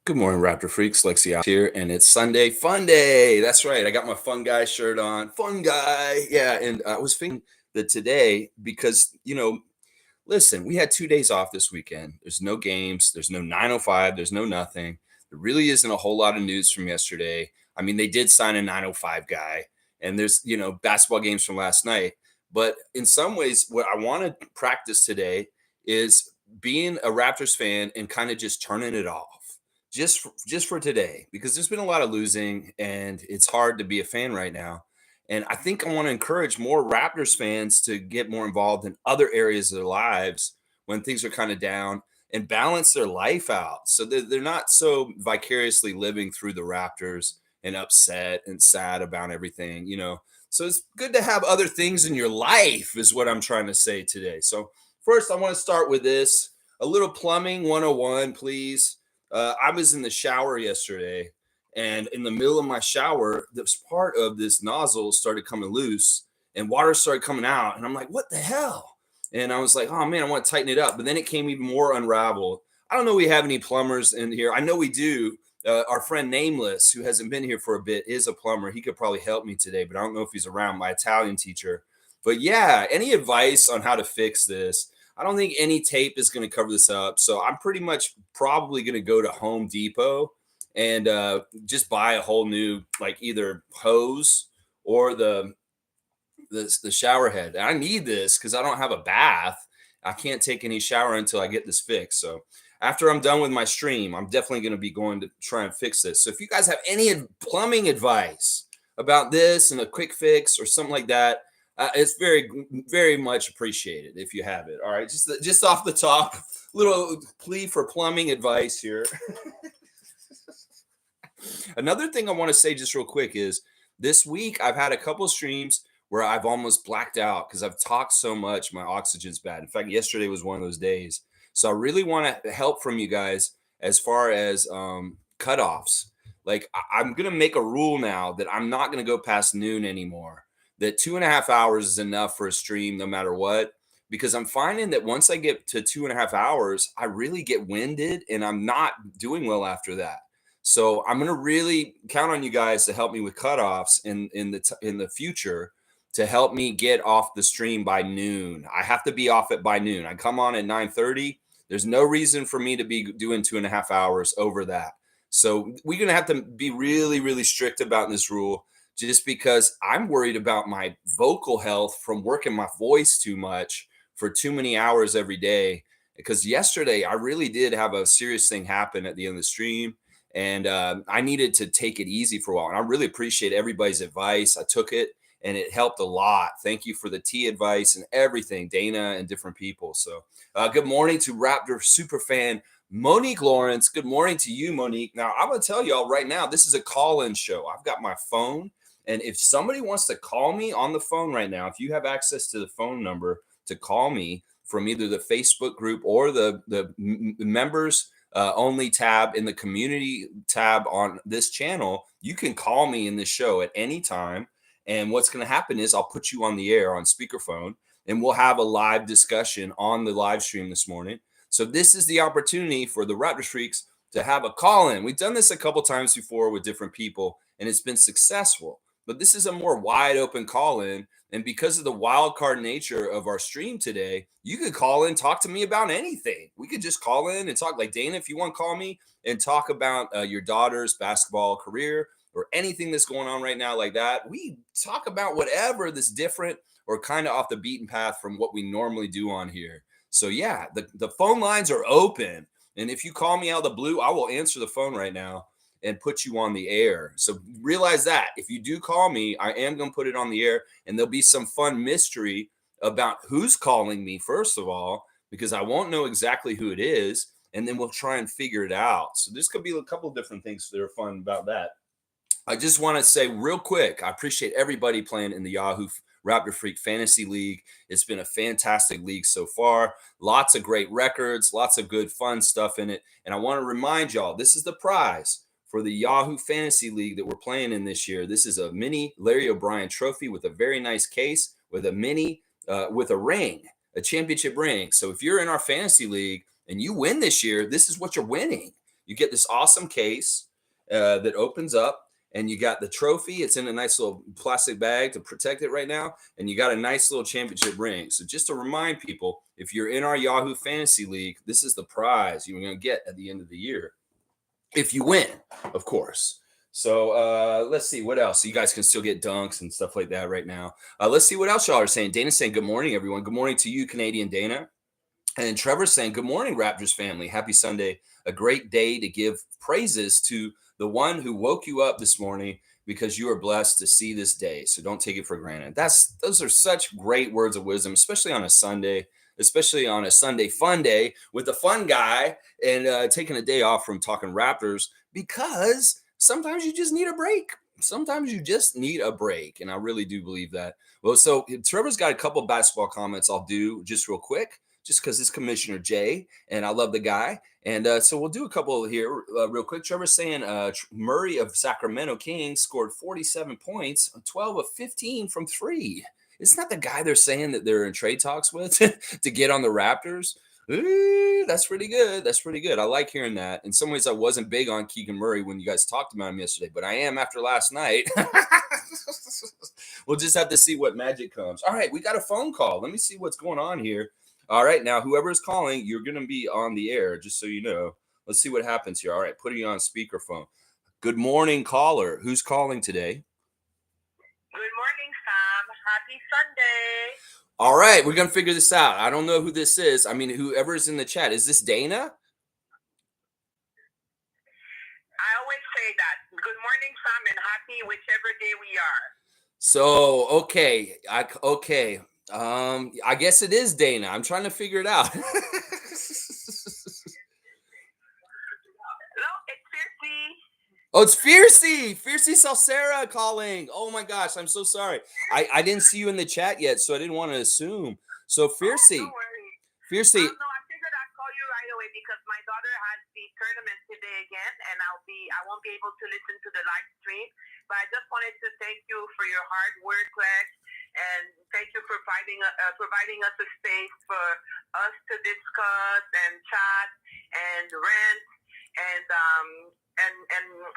Good morning, Raptor Freaks. Lexi out here, and it's Sunday Fun Day. That's right. I got my Fun Guy shirt on. Fun Guy. Yeah. And I was thinking that today, because, listen, we had 2 days off this weekend. There's no games, there's no 905, there's no nothing. There really isn't a whole lot of news from yesterday. I mean, they did sign a 905 guy, and there's, basketball games from last night. But in some ways, what I want to practice today is being a Raptors fan and kind of just turning it off just for today, because there's been a lot of losing and it's hard to be a fan right now. And I think I want to encourage more Raptors fans to get more involved in other areas of their lives when things are kind of down, and balance their life out so that they're not so vicariously living through the Raptors and upset and sad about everything. So it's good to have other things in your life, is what I'm trying to say today. So, first, I want to start with this a little plumbing 101, please. I was in the shower yesterday, and in the middle of my shower, this part of this nozzle started coming loose, and water started coming out. And I'm like, what the hell? And I was like, oh man, I want to tighten it up. But then it came even more unraveled. I don't know if we have any plumbers in here. I know we do. Our friend Nameless, who hasn't been here for a bit, is a plumber. He could probably help me today, but I don't know if he's around, my Italian teacher. But yeah, any advice on how to fix this? I don't think any tape is going to cover this up. So I'm pretty much probably going to go to Home Depot and just buy a whole new, like, either hose or the shower head. And I need this because I don't have a bath. I can't take any shower until I get this fixed. So after I'm done with my stream, I'm definitely going to be going to try and fix this. So if you guys have any plumbing advice about this and a quick fix or something like that, it's very, very much appreciated if you have it. All right, just off the top, little plea for plumbing advice here. Another thing I want to say just real quick is this week I've had a couple streams where I've almost blacked out because I've talked so much. My oxygen's bad. In fact, yesterday was one of those days. So I really want to help from you guys as far as cutoffs. Like, I'm gonna make a rule now that I'm not gonna go past noon anymore. That 2.5 hours is enough for a stream, no matter what. Because I'm finding that once I get to 2.5 hours, I really get winded and I'm not doing well after that. So I'm going to really count on you guys to help me with cutoffs in the future, to help me get off the stream by noon. I have to be off it by noon. I come on at 9:30. There's no reason for me to be doing 2.5 hours over that. So we're going to have to be really, really strict about this rule, just because I'm worried about my vocal health from working my voice too much for too many hours every day. Because yesterday I really did have a serious thing happen at the end of the stream, and I needed to take it easy for a while. And I really appreciate everybody's advice. I took it, and it helped a lot. Thank you for the tea advice and everything, Dana and different people. So good morning to Raptor superfan Monique Lawrence. Good morning to you, Monique. Now, I'm going to tell y'all right now, this is a call-in show. I've got my phone, and if somebody wants to call me on the phone right now, if you have access to the phone number to call me from either the Facebook group or the members only tab in the community tab on this channel, you can call me in this show at any time. And what's going to happen is I'll put you on the air on speakerphone, and we'll have a live discussion on the live stream this morning. So this is the opportunity for the Raptors Freaks to have a call in. We've done this a couple times before with different people, and it's been successful. But this is a more wide open call in. And because of the wild card nature of our stream today, you could call in, talk to me about anything. We could just call in and talk. Like, Dana, if you want to call me and talk about your daughter's basketball career or anything that's going on right now, like that, we talk about whatever that's different or kind of off the beaten path from what we normally do on here. So yeah, the phone lines are open. And if you call me out of the blue, I will answer the phone right now and put you on the air. So realize that if you do call me, I am going to put it on the air, and there'll be some fun mystery about who's calling me, first of all, because I won't know exactly who it is. And then we'll try and figure it out. So there's going to be a couple of different things that are fun about that. I just want to say real quick, I appreciate everybody playing in the Yahoo Raptor Freak Fantasy League. It's been a fantastic league so far. Lots of great records, lots of good fun stuff in it. And I want to remind y'all, this is the prize for the Yahoo Fantasy League that we're playing in this year. This is a mini Larry O'Brien trophy with a very nice case, with a mini, with a ring, a championship ring. So if you're in our fantasy league and you win this year, this is what you're winning. You get this awesome case that opens up, and you got the trophy. It's in a nice little plastic bag to protect it right now, and you got a nice little championship ring. So just to remind people, if you're in our Yahoo Fantasy League, this is the prize you're going to get at the end of the year if you win, of course. So let's see what else. So you guys can still get dunks and stuff like that right now. Let's see what else y'all are saying. Dana's saying good morning, everyone. Good morning to you, Canadian Dana. And Trevor's saying, good morning, Raptors family. Happy Sunday. A great day to give praises to the one who woke you up this morning because you are blessed to see this day. So don't take it for granted. Those are such great words of wisdom, especially on a Sunday, especially on a Sunday fun day with a fun guy and taking a day off from talking Raptors because sometimes you just need a break. Sometimes you just need a break. And I really do believe that. Well, so Trevor's got a couple basketball comments I'll do just real quick, just because it's Commissioner Jay, and I love the guy. And so we'll do a couple here real quick. Trevor's saying Murray of Sacramento Kings scored 47 points, 12 of 15 from three. Isn't that the guy they're saying that they're in trade talks with to get on the Raptors? Ooh, that's pretty good. That's pretty good. I like hearing that. In some ways, I wasn't big on Keegan Murray when you guys talked about him yesterday, but I am after last night. We'll just have to see what magic comes. All right, we got a phone call. Let me see what's going on here. All right, now whoever's calling, you're going to be on the air, just so you know. Let's see what happens here. All right, putting you on speakerphone. Good morning, caller. Who's calling today? Good morning, Sam. Happy Sunday. All right, we're going to figure this out. I don't know who this is. I mean, whoever's in the chat. Is this Dana? I always say that. Good morning, Sam, and happy whichever day we are. So, okay. I guess it is Dana. I'm trying to figure it out. No, it's Fiercey. Oh, it's Fiercey. Fiercey Salsera calling. Oh my gosh, I'm so sorry. I didn't see you in the chat yet, so I didn't want to assume. So Fiercey. Oh, don't worry. Fiercey. No, I figured I'd call you right away because my daughter has the tournament today again, and I won't be able to listen to the live stream. But I just wanted to thank you for your hard work, Lex, and thank you for providing us a space for us to discuss and chat and rant and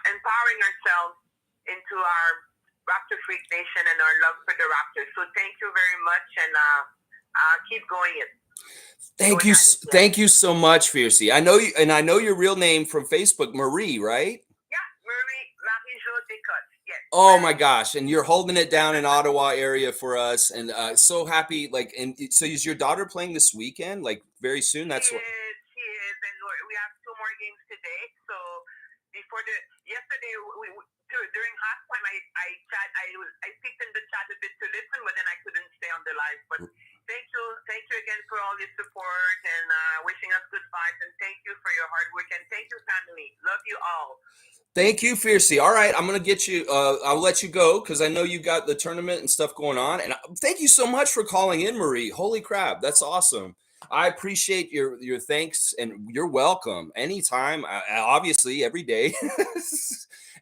empowering ourselves into our Raptor Freak Nation and our love for the Raptors. So thank you very much, and keep going it. Thank you so much, Fiercey. I know you, and I know your real name from Facebook, Marie, right? Yeah, Marie-Jo Descotes. Yes. Oh my gosh, and you're holding it down in Ottawa area for us, and so happy. Like, and so is your daughter playing this weekend? Like very soon? That's what. She is, and we have 2 more games today. So yesterday during halftime, I peeked in the chat a bit to listen, but then I couldn't stay on the live. But thank you again for all your support and wishing us good vibes, and thank you for your hard work, and thank you, family. Love you all. Thank you, Fiercey. All right, I'm gonna get you. I'll let you go because I know you got the tournament and stuff going on. And thank you so much for calling in, Marie. Holy crap, that's awesome. I appreciate your thanks, and you're welcome anytime. Obviously, every day.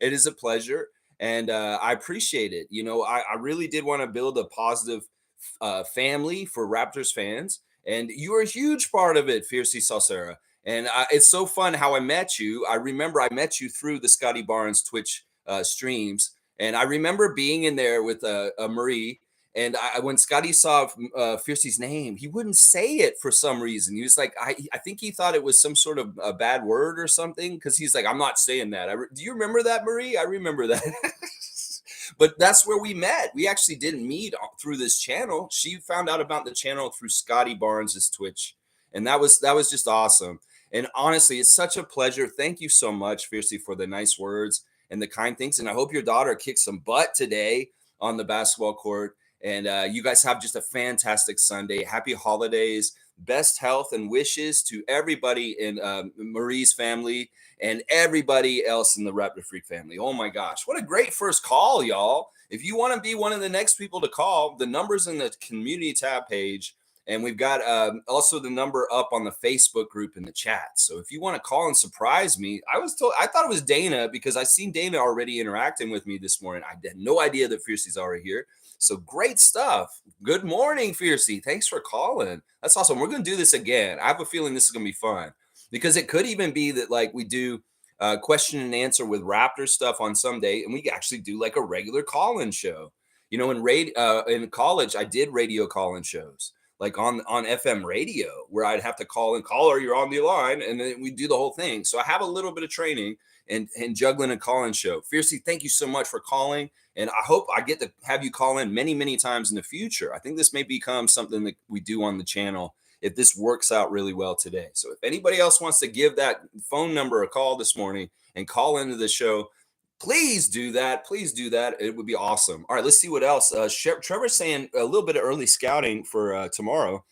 It is a pleasure, and I appreciate it. You know, I really did want to build a positive family for Raptors fans, and you're a huge part of it, Fiercey Salsera. And it's so fun how I met you. I remember I met you through the Scotty Barnes Twitch streams. And I remember being in there with Marie. And when Scotty saw Fiercey's name, he wouldn't say it for some reason. He was like, I think he thought it was some sort of a bad word or something. Because he's like, I'm not saying that. Do you remember that, Marie? I remember that. But that's where we met. We actually didn't meet through this channel. She found out about the channel through Scotty Barnes' Twitch. And that was just awesome. And honestly, it's such a pleasure. Thank you so much, Fiercey, for the nice words and the kind things. And I hope your daughter kicks some butt today on the basketball court. And you guys have just a fantastic Sunday. Happy holidays. Best health and wishes to everybody in Marie's family and everybody else in the Raptor Freak family. Oh my gosh, what a great first call, y'all. If you want to be one of the next people to call, the number's in the community tab page. And we've got also the number up on the Facebook group in the chat. So if you want to call and surprise me, I thought it was Dana because I seen Dana already interacting with me this morning. I had no idea that Fiercey's already here. So great stuff. Good morning, Fiercey. Thanks for calling. That's awesome. We're going to do this again. I have a feeling this is going to be fun because it could even be that like we do question and answer with Raptor stuff on some day, and we actually do like a regular call-in show. In college, I did radio call-in shows like on FM radio where I'd have to call in, caller, you're on the line, and then we do the whole thing. So I have a little bit of training and juggling a call-in show. Fiercey, thank you so much for calling. And I hope I get to have you call in many, many times in the future. I think this may become something that we do on the channel if this works out really well today. So if anybody else wants to give that phone number a call this morning and call into the show, please do that. Please do that. It would be awesome. All right, let's see what else. Trevor's saying a little bit of early scouting for tomorrow.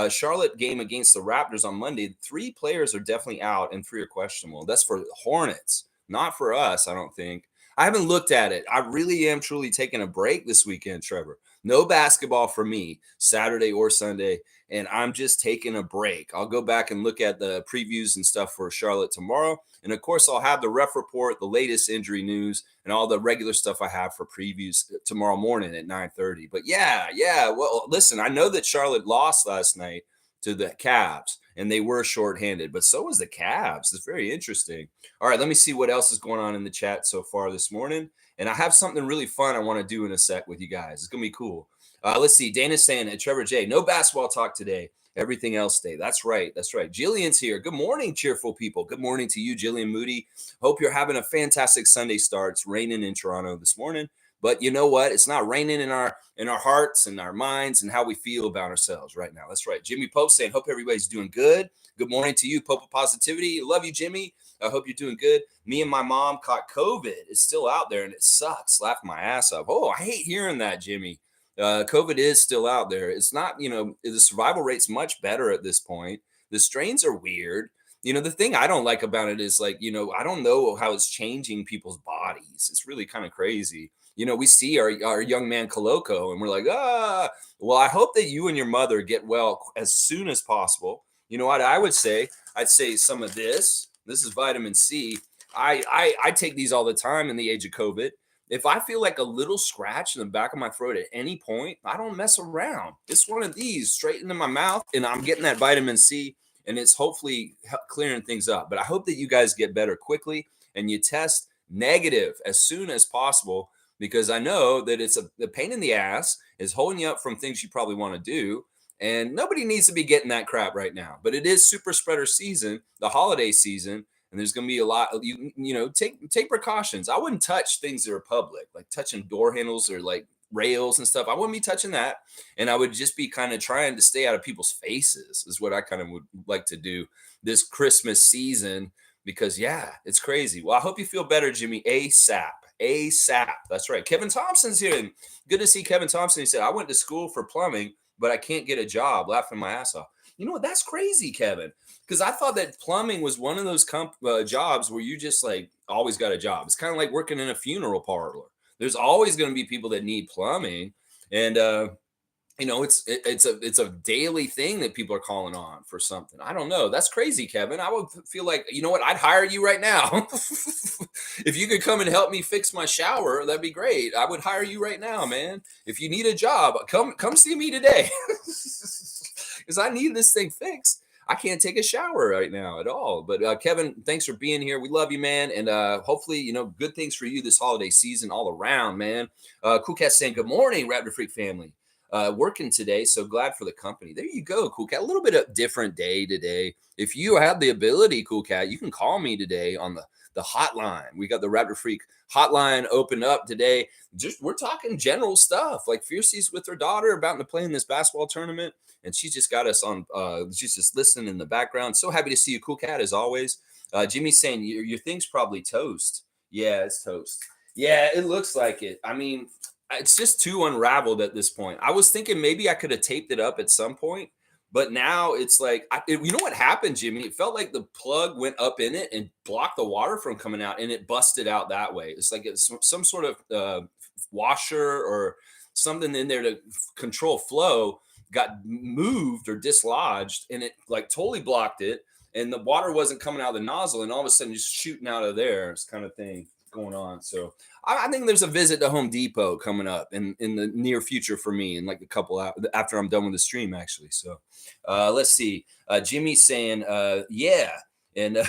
Charlotte game against the Raptors on Monday. 3 players are definitely out and 3 are questionable. That's for the Hornets, not for us, I don't think. I haven't looked at it. I really am truly taking a break this weekend, Trevor. No basketball for me, Saturday or Sunday, and I'm just taking a break. I'll go back and look at the previews and stuff for Charlotte tomorrow. And of course, I'll have the ref report, the latest injury news, and all the regular stuff I have for previews tomorrow morning at 9:30. But yeah. Well, listen, I know that Charlotte lost last night to the Cavs, and they were shorthanded, but so was the Cavs. It's very interesting. All right, let me see what else is going on in the chat so far this morning. And I have something really fun I want to do in a sec with you guys. It's going to be cool. Let's see. Dana's saying, Trevor J, no basketball talk today. Everything else stay. That's right. That's right. Jillian's here. Good morning, cheerful people. Good morning to you, Jillian Moody. Hope you're having a fantastic Sunday start. It's raining in Toronto this morning. But you know what? It's not raining in our hearts and our minds and how we feel about ourselves right now. That's right. Jimmy Pope saying, hope everybody's doing good. Good morning to you, Pope of Positivity. Love you, Jimmy. I hope you're doing good. Me and my mom caught COVID. It's still out there and it sucks. Laughing my ass off. Oh, I hate hearing that, Jimmy. COVID is still out there. It's not, the survival rate's much better at this point. The strains are weird. The thing I don't like about it is like, I don't know how it's changing people's bodies. It's really kind of crazy. We see our young man Coloco and we're like, well, I hope that you and your mother get well as soon as possible. You know what I would say? I'd say some of this. This is vitamin C. I take these all the time in the age of COVID. If I feel like a little scratch in the back of my throat at any point, I don't mess around. It's one of these straight into my mouth, and I'm getting that vitamin C, and it's hopefully clearing things up. But I hope that you guys get better quickly and you test negative as soon as possible, because I know that it's a pain in the ass, is holding you up from things you probably want to do. And nobody needs to be getting that crap right now. But it is super spreader season, the holiday season. And there's going to be a lot of take precautions. I wouldn't touch things that are public, like touching door handles or like rails and stuff. I wouldn't be touching that. And I would just be kind of trying to stay out of people's faces is what I kind of would like to do this Christmas season, because it's crazy. Well, I hope you feel better, Jimmy. ASAP. That's right. Kevin Thompson's here. And good to see Kevin Thompson. He said, I went to school for plumbing, but I can't get a job. Laughing my ass off. You know what? That's crazy, Kevin. Because I thought that plumbing was one of those jobs where you just like always got a job. It's kind of like working in a funeral parlor. There's always going to be people that need plumbing, and it's a daily thing that people are calling on for something. I don't know. That's crazy, Kevin. I would feel like, you know what? I'd hire you right now. If you could come and help me fix my shower, that'd be great. I would hire you right now, man. If you need a job, come see me today, because I need this thing fixed. I can't take a shower right now at all. But Kevin, thanks for being here. We love you, man. And hopefully, good things for you this holiday season all around, man. Cool Cat saying, good morning, Raptor Freak family. Working today, so glad for the company. There you go, Cool Cat. A little bit of different day today. If you have the ability, Cool Cat, you can call me today on the hotline. We got the Raptor Freak hotline opened up today. We're talking general stuff, like Fiercey's with her daughter about to play in this basketball tournament, and she just got us on. She's just listening in the background. So happy to see you, Cool Cat, as always. Jimmy's saying your thing's probably toast. Yeah, it's toast. Yeah, it looks like it. I mean, it's just too unraveled at this point. I was thinking maybe I could have taped it up at some point, but now it's like, you know what happened, Jimmy? It felt like the plug went up in it and blocked the water from coming out, and it busted out that way. It's like it's some sort of washer or something in there to control flow got moved or dislodged, and it like totally blocked it, and the water wasn't coming out of the nozzle, and all of a sudden just shooting out of there. It's kind of thing going on. So I think there's a visit to Home Depot coming up in the near future for me, in like a couple hours after I'm done with the stream, actually. So let's see. Jimmy's saying, yeah. And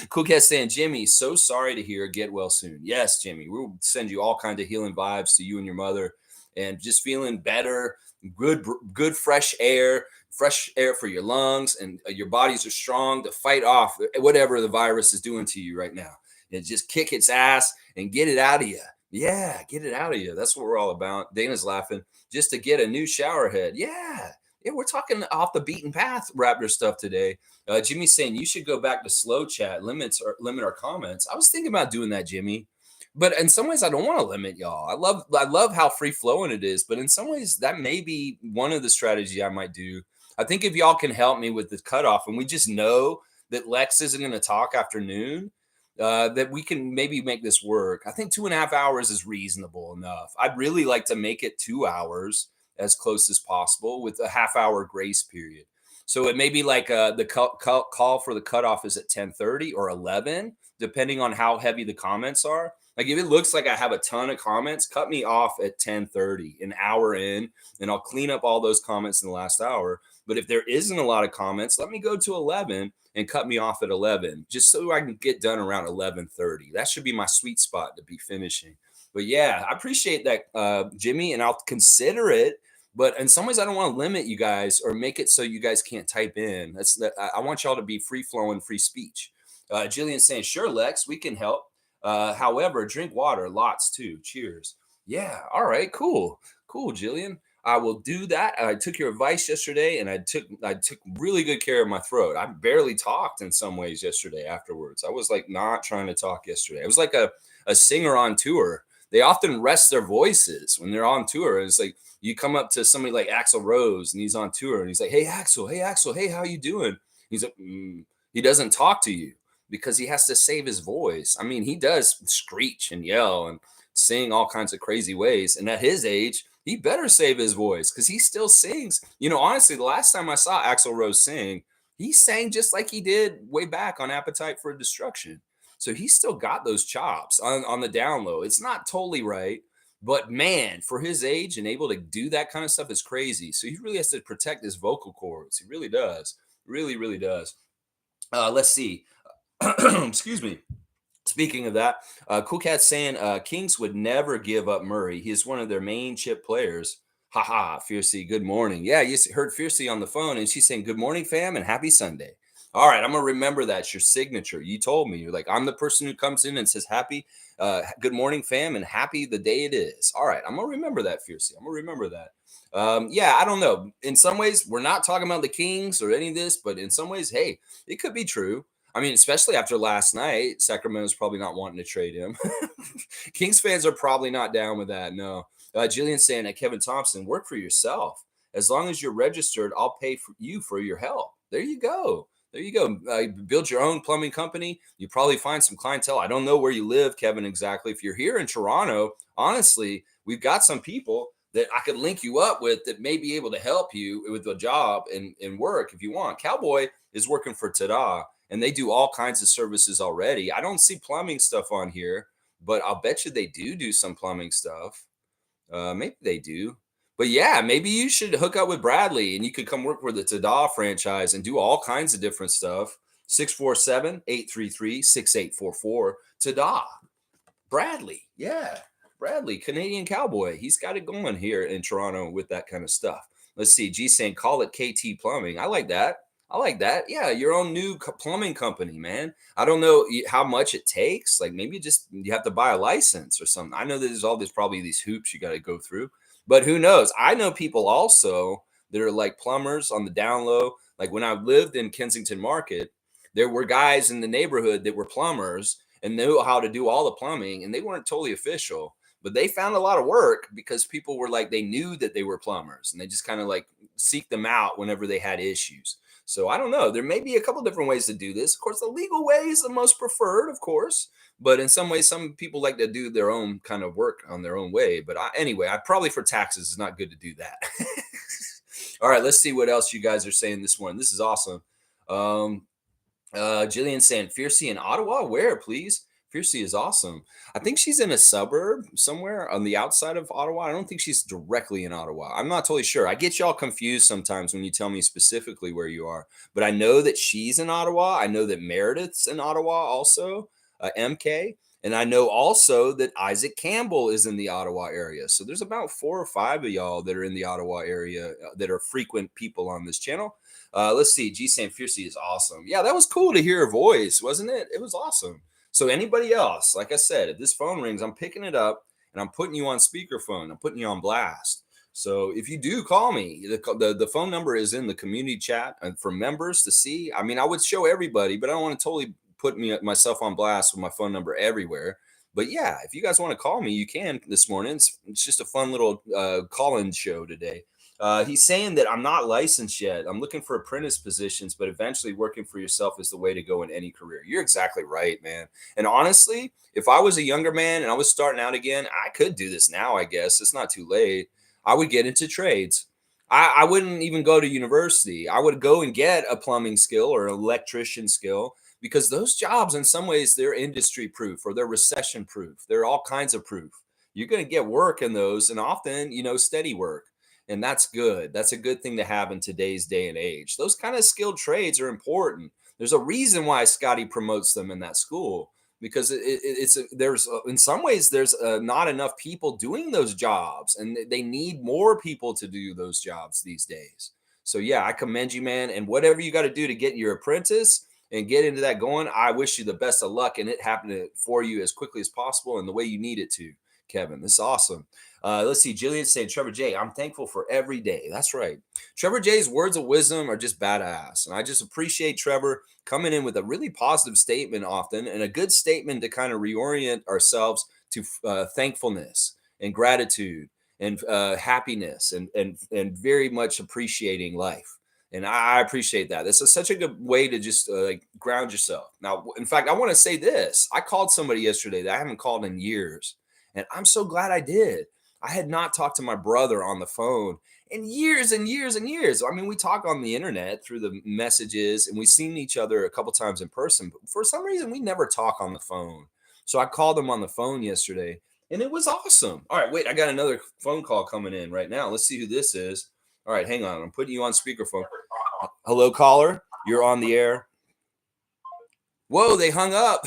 Cool Cat saying, Jimmy, so sorry to hear. Get well soon. Yes, Jimmy, we'll send you all kinds of healing vibes to you and your mother, and just feeling better. Good fresh air for your lungs, and your bodies are strong to fight off whatever the virus is doing to you right now. And just kick its ass and get it out of you. Yeah, get it out of you. That's what we're all about. Dana's laughing. Just to get a new shower head. Yeah, we're talking off the beaten path Raptor stuff today. Jimmy's saying you should go back to slow chat, limit our comments. I was thinking about doing that, Jimmy. But in some ways, I don't want to limit y'all. I love how free flowing it is. But in some ways, that may be one of the strategy I might do. I think if y'all can help me with the cutoff, and we just know that Lex isn't going to talk after noon, that we can maybe make this work. I think 2.5 hours is reasonable enough. I'd really like to make it 2 hours as close as possible with a half-hour grace period. So it may be like the call for the cutoff is at 10:30 or 11, depending on how heavy the comments are. Like if it looks like I have a ton of comments, cut me off at 10:30, an hour in, and I'll clean up all those comments in the last hour. But if there isn't a lot of comments, let me go to 11 and cut me off at 11, just so I can get done around 11:30. That should be my sweet spot to be finishing. But yeah, I appreciate that, Jimmy, and I'll consider it. But in some ways, I don't want to limit you guys or make it so you guys can't type in. That's that. I want y'all to be free flowing, free speech. Jillian's saying, "Sure, Lex, we can help. However, drink water, lots too. Cheers." Yeah. All right. Cool. Cool, Jillian. I will do that. I took your advice yesterday, and I took really good care of my throat. I barely talked in some ways yesterday. Afterwards, I was like not trying to talk yesterday. I was like a singer on tour. They often rest their voices when they're on tour. It's like you come up to somebody like Axl Rose, and he's on tour, and he's like, "Hey Axl, hey, how you doing?" He's like, he doesn't talk to you because he has to save his voice. I mean, he does screech and yell and sing all kinds of crazy ways. And at his age, he better save his voice because he still sings. You know, honestly, the last time I saw Axl Rose sing, he sang just like he did way back on Appetite for Destruction. So he's still got those chops on the down low. It's not totally right, but man, for his age and able to do that kind of stuff is crazy. So he really has to protect his vocal cords. He really does. Really, really does. Let's see. Excuse me. Speaking of that, Cool Cat's saying Kings would never give up Murray. He is one of their main chip players. Haha, Fiercey, good morning. Yeah, you heard Fiercey on the phone, and she's saying, "Good morning, fam, and happy Sunday." All right, I'm gonna remember that. It's your signature. You told me you're like I'm the person who comes in and says happy, good morning, fam, and happy the day it is. All right, I'm gonna remember that, Fiercey. I'm gonna remember that. Yeah, I don't know. In some ways, we're not talking about the Kings or any of this, but in some ways, hey, it could be true. I mean, especially after last night, Sacramento's probably not wanting to trade him. Kings fans are probably not down with that. No. Jillian's saying that Kevin Thompson, work for yourself. As long as you're registered, I'll pay for you for your help. There you go. There you go. Build your own plumbing company. You probably find some clientele. I don't know where you live, Kevin, exactly. If you're here in Toronto, honestly, we've got some people that I could link you up with that may be able to help you with a job and work if you want. Cowboy is working for Tada, and they do all kinds of services already. I don't see plumbing stuff on here, but I'll bet you they do some plumbing stuff. Maybe they do. But yeah, maybe you should hook up with Bradley and you could come work for the Tada franchise and do all kinds of different stuff. 647-833-6844. Tada. Bradley. Yeah. Bradley, Canadian Cowboy. He's got it going here in Toronto with that kind of stuff. Let's see. G saying, call it KT Plumbing. I like that. I like that. Yeah, your own new plumbing company, man. I don't know how much it takes. Like maybe just you have to buy a license or something. I know that there's all this probably these hoops you got to go through, but who knows? I know people also that are like plumbers on the down low. Like when I lived in Kensington Market, there were guys in the neighborhood that were plumbers and knew how to do all the plumbing, and they weren't totally official, but they found a lot of work because people were like they knew that they were plumbers and they just kind of like seek them out whenever they had issues. So I don't know. There may be a couple different ways to do this. Of course, the legal way is the most preferred, of course. But in some ways, some people like to do their own kind of work on their own way. But anyway, I probably for taxes, it's not good to do that. All right, let's see what else you guys are saying this morning. This is awesome. Jillian saying, Fiercey in Ottawa? Where, please? Fiercey is awesome. I think she's in a suburb somewhere on the outside of Ottawa. I don't think she's directly in Ottawa. I'm not totally sure. I get y'all confused sometimes when you tell me specifically where you are, but I know that she's in Ottawa. I know that Meredith's in Ottawa also, MK. And I know also that Isaac Campbell is in the Ottawa area. So there's about 4 or 5 of y'all that are in the Ottawa area that are frequent people on this channel. Let's see. G. Sam Fiercey is awesome. Yeah, that was cool to hear her voice, wasn't it? It was awesome. So anybody else, like I said, if this phone rings, I'm picking it up and I'm putting you on speakerphone. I'm putting you on blast. So if you do call me, the phone number is in the community chat for members to see. I mean, I would show everybody, but I don't want to totally put myself on blast with my phone number everywhere. But yeah, if you guys want to call me, you can this morning. It's just a fun little call-in show today. He's saying that I'm not licensed yet. I'm looking for apprentice positions, but eventually working for yourself is the way to go in any career. You're exactly right, man. And honestly, if I was a younger man and I was starting out again, I could do this now, I guess. It's not too late. I would get into trades. I wouldn't even go to university. I would go and get a plumbing skill or an electrician skill because those jobs, in some ways, they're industry proof or they're recession proof. They're all kinds of proof. You're going to get work in those and often, steady work. And that's good. That's a good thing to have in today's day and age. Those kind of skilled trades are important. There's a reason why Scotty promotes them in that school because there's in some ways there's not enough people doing those jobs, and they need more people to do those jobs these days. So yeah, I commend you, man. And whatever you got to do to get your apprentice and get into that going, I wish you the best of luck and it happened for you as quickly as possible and the way you need it to, Kevin. This is awesome. Let's see. Jillian saying, Trevor J, I'm thankful for every day. That's right. Trevor J's words of wisdom are just badass. And I just appreciate Trevor coming in with a really positive statement often and a good statement to kind of reorient ourselves to thankfulness and gratitude and happiness and very much appreciating life. And I appreciate that. This is such a good way to just like ground yourself. Now, in fact, I want to say this. I called somebody yesterday that I haven't called in years. And I'm so glad I did. I had not talked to my brother on the phone in years and years and years. I mean, we talk on the internet through the messages and we've seen each other a couple times in person, but for some reason we never talk on the phone. So I called him on the phone yesterday and it was awesome. All right, wait, I got another phone call coming in right now. Let's see who this is. All right, hang on. I'm putting you on speakerphone. Hello, caller. You're on the air. Whoa, they hung up.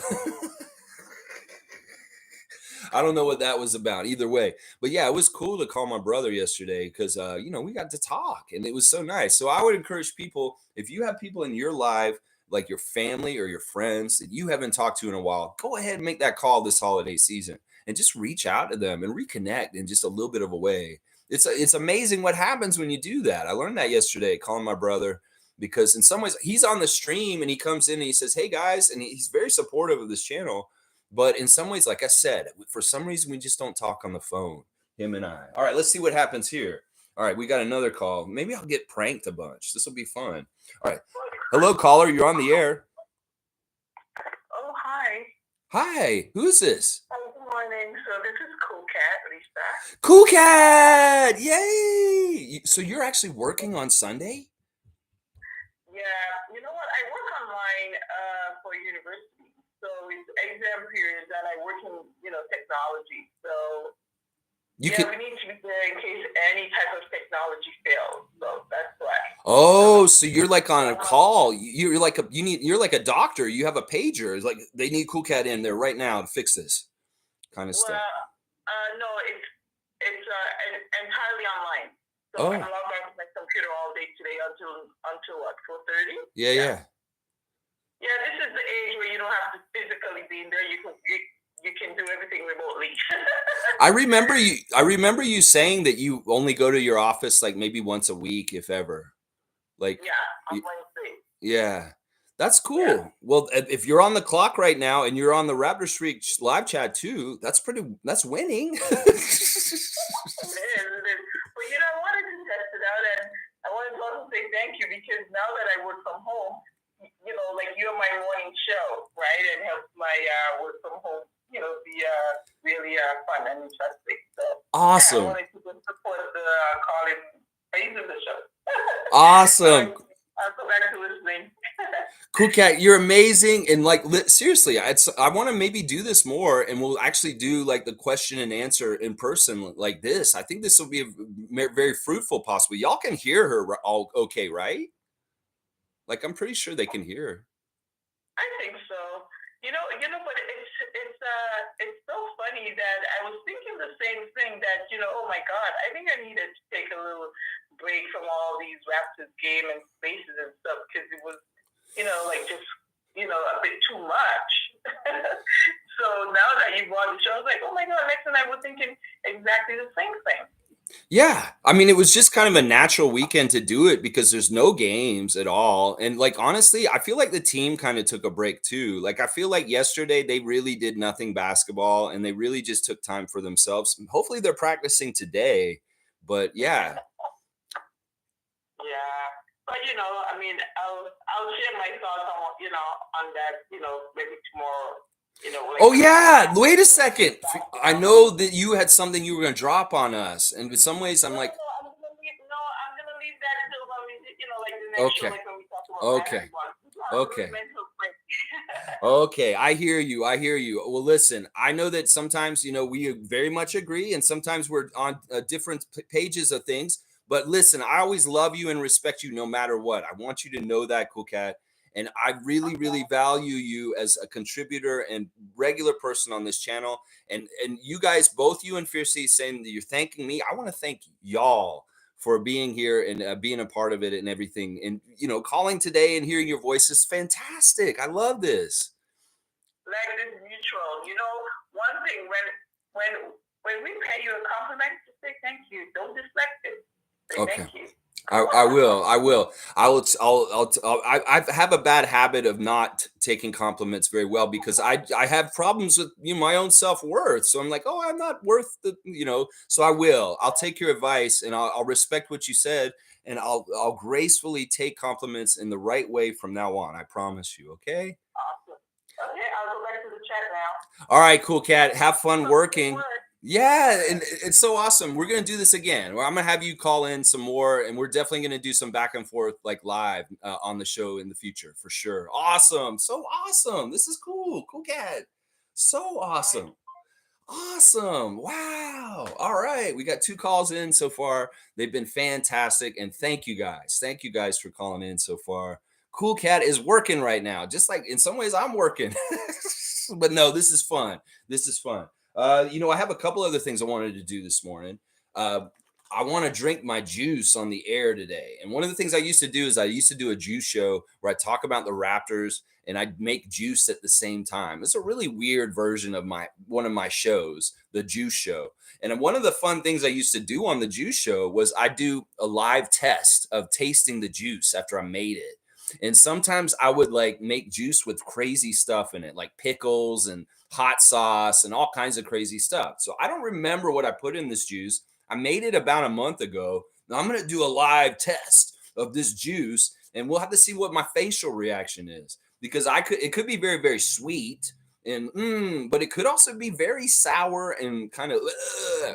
I don't know what that was about either way. But yeah, it was cool to call my brother yesterday because, we got to talk and it was so nice. So I would encourage people, if you have people in your life, like your family or your friends that you haven't talked to in a while, go ahead and make that call this holiday season and just reach out to them and reconnect in just a little bit of a way. It's amazing what happens when you do that. I learned that yesterday calling my brother because in some ways he's on the stream and he comes in and he says, hey guys, and he's very supportive of this channel. But in some ways, like I said, for some reason, we just don't talk on the phone, him and I. All right, let's see what happens here. All right, we got another call. Maybe I'll get pranked a bunch. This will be fun. All right. Hello, caller. You're on the air. Oh, hi. Hi. Who's this? Oh, good morning. So this is Cool Cat, Lisa. Cool Cat. Yay. So you're actually working on Sunday? Yeah. You know what? I work online for university. So it's exam periods and I work in, technology. So we need to be there in case any type of technology fails. So that's why. Oh, so you're like on a call. You're like you're like a doctor. You have a pager. It's like they need Cool Cat in there right now to fix this kind of stuff. No, it's entirely online. So I'm logged onto my computer all day today until what, 4:30? Yeah. Yeah, this is the age where you don't have to physically be in there. You can do everything remotely. I remember you saying that you only go to your office like maybe once a week, if ever. Like on Wednesday. Yeah. That's cool. Yeah. Well, if you're on the clock right now and you're on the Raptor Streak live chat too, that's winning. It is. But I wanted to test it out and I wanted to also say thank you because now that I work from home, like you're my morning show, right? It helps my work from home, be really fun and interesting. So awesome. I wanted to support the calling phase of the show. Awesome. I'll go back to listening. Cool cat, you're amazing, and like seriously, I want to maybe do this more, and we'll actually do like the question and answer in person like this. I think this will be very fruitful, possibly. Y'all can hear her all okay, right? Like I'm pretty sure they can hear her. I think so. But it's so funny that I was thinking the same thing that, oh my God, I think I needed to take a little break from all these Raptors game and spaces and stuff because it was, like just, a bit too much. So now that you brought the show, I was like, oh my God, Lex and I were thinking exactly the same thing. Yeah, I mean, it was just kind of a natural weekend to do it because there's no games at all. And like honestly, I feel like the team kind of took a break too. Like I feel like yesterday they really did nothing basketball and they really just took time for themselves. Hopefully they're practicing today. But yeah. Yeah. But I mean, I'll share my thoughts on that, maybe tomorrow. Like Oh yeah, wait a second. I know that you had something you were going to drop on us. And in some ways I'm like, I'm gonna leave that until when we, like the next show, okay. like when we talk about Okay. basketball. Okay. Mental break. Okay, I hear you. I hear you. Well, listen, I know that sometimes, we very much agree, and sometimes we're on different pages of things. But listen, I always love you and respect you no matter what. I want you to know that, Cool Cat. And I really, really value you as a contributor and regular person on this channel. And you guys, both you and Fiercey, saying that you're thanking me. I want to thank y'all for being here and being a part of it and everything. And calling today and hearing your voice is fantastic. I love this. Like this mutual. One thing when we pay you a compliment, just say thank you. Don't deflect it. Say Okay. thank you. I will. I will. I have a bad habit of not taking compliments very well because I have problems with my own self worth. So I'm like, oh, I'm not worth the. So I will. I'll take your advice and I'll respect what you said and I'll gracefully take compliments in the right way from now on. I promise you. Okay. Awesome. Okay, I'll go back to the chat now. All right, Cool Cat. Have fun working. Yeah, and it's so awesome. We're gonna do this again. I'm gonna have you call in some more, and we're definitely gonna do some back and forth like live on the show in the future for sure. Awesome, so awesome. This is cool, Cool Cat. So awesome, awesome. Wow. All right, we got 2 calls in so far. They've been fantastic, and thank you guys. Thank you guys for calling in so far. Cool Cat is working right now, just like in some ways I'm working. But no, this is fun. This is fun. I have a couple other things I wanted to do this morning. I want to drink my juice on the air today. And one of the things I used to do is I used to do a juice show where I talk about the Raptors and I'd make juice at the same time. It's a really weird version of one of my shows, the juice show. And one of the fun things I used to do on the juice show was I do a live test of tasting the juice after I made it. And sometimes I would like make juice with crazy stuff in it, like pickles and hot sauce and all kinds of crazy stuff. So I don't remember what I put in this juice. I made it about a month ago. Now I'm going to do a live test of this juice and we'll have to see what my facial reaction is because it could be very, very sweet and but it could also be very sour and kind of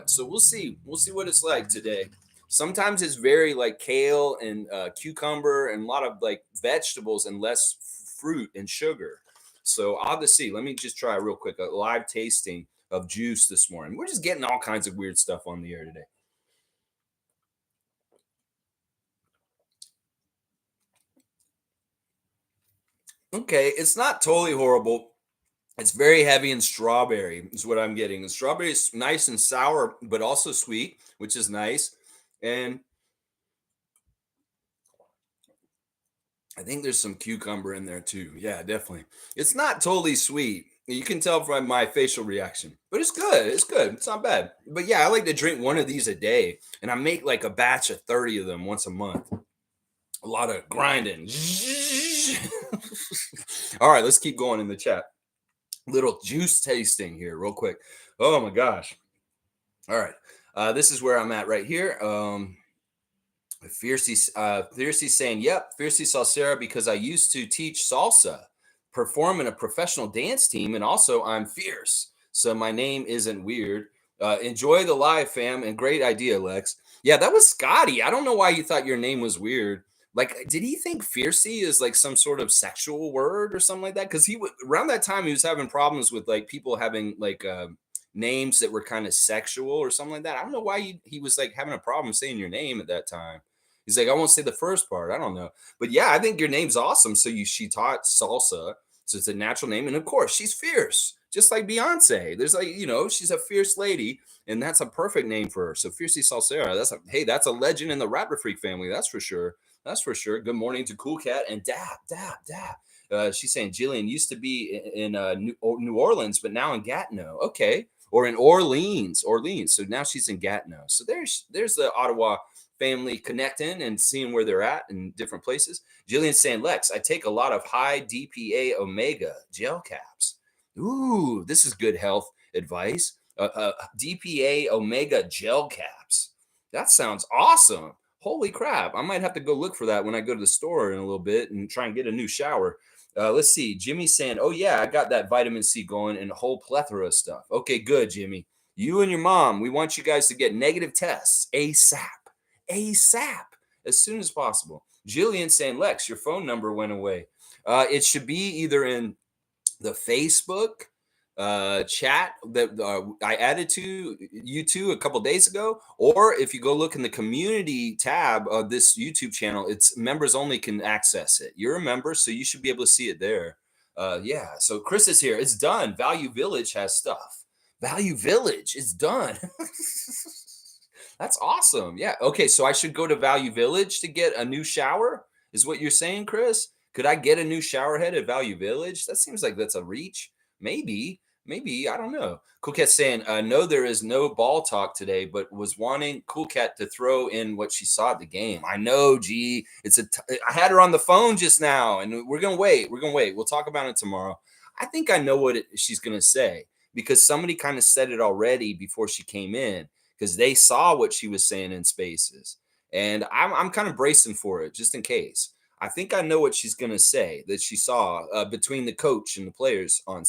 so we'll see what it's like today. Sometimes it's very like kale and cucumber and a lot of like vegetables and less fruit and sugar. So I'll have to see. Let me just try real quick a live tasting of juice this morning. We're just getting all kinds of weird stuff on the air today. Okay, it's not totally horrible. It's very heavy in strawberry, is what I'm getting. The strawberry is nice and sour, but also sweet, which is nice. And I think there's some cucumber in there too. Yeah, definitely. It's not totally sweet. You can tell from my facial reaction, but it's good. It's good. It's not bad. But yeah, I like to drink one of these a day, and I make like a batch of 30 of them once a month. A lot of grinding. All right, let's keep going in the chat. Little juice tasting here, real quick. Oh my gosh. All right. This is where I'm at right here. Fiercey saying, yep, Fiercey saw Sarah because I used to teach salsa, perform in a professional dance team, and also I'm fierce. So my name isn't weird. Enjoy the live, fam, and great idea, Lex. Yeah, that was Scotty. I don't know why you thought your name was weird, Like, did he think fiercey is like some sort of sexual word or something like that? Because he would around that time he was having problems with like people having like names that were kind of sexual or something like that. I don't know why he was like having a problem saying your name at that time. He's like, I won't say the first part. I don't know, but yeah, I think your name's awesome. So she taught salsa, so it's a natural name, and of course she's fierce, just like Beyonce. There's like she's a fierce lady, and that's a perfect name for her. So Fiercey Salsera, that's a legend in the Raptor Freak family. That's for sure. That's for sure. Good morning to Cool Cat and Dap, Dap, Dap. She's saying Jillian used to be in New Orleans, but now in Gatineau. Okay, or in Orleans, Orleans. So now she's in Gatineau. So there's the Ottawa family connecting and seeing where they're at in different places. Jillian's saying, Lex, I take a lot of high DPA omega gel caps. Ooh, this is good health advice. DPA omega gel caps. That sounds awesome. Holy crap. I might have to go look for that when I go to the store in a little bit and try and get a new shower. Let's see. Jimmy's saying, oh, yeah, I got that vitamin C going and a whole plethora of stuff. Okay, good, Jimmy. You and your mom, we want you guys to get negative tests ASAP. ASAP. As soon as possible. Jillian saying, Lex, your phone number went away. It should be either in the Facebook chat that I added to you two a couple days ago, or if you go look in the community tab of this YouTube channel, it's members only can access it. You're a member, so you should be able to see it there. Yeah. So Chris is here. It's done. Value Village has stuff. Value Village is done. That's awesome. Yeah. Okay. So I should go to Value Village to get a new shower, is what you're saying, Chris? Could I get a new shower head at Value Village? That seems like that's a reach. Maybe. I don't know. Cool Cat saying, no, there is no ball talk today, but was wanting Cool Cat to throw in what she saw at the game. I know, G. I had her on the phone just now, and we're gonna wait. We'll talk about it tomorrow. I think I know what she's gonna say because somebody kind of said it already before she came in because they saw what she was saying in spaces, and I'm kind of bracing for it just in case. I think I know what she's going to say that she saw between the coach and the players on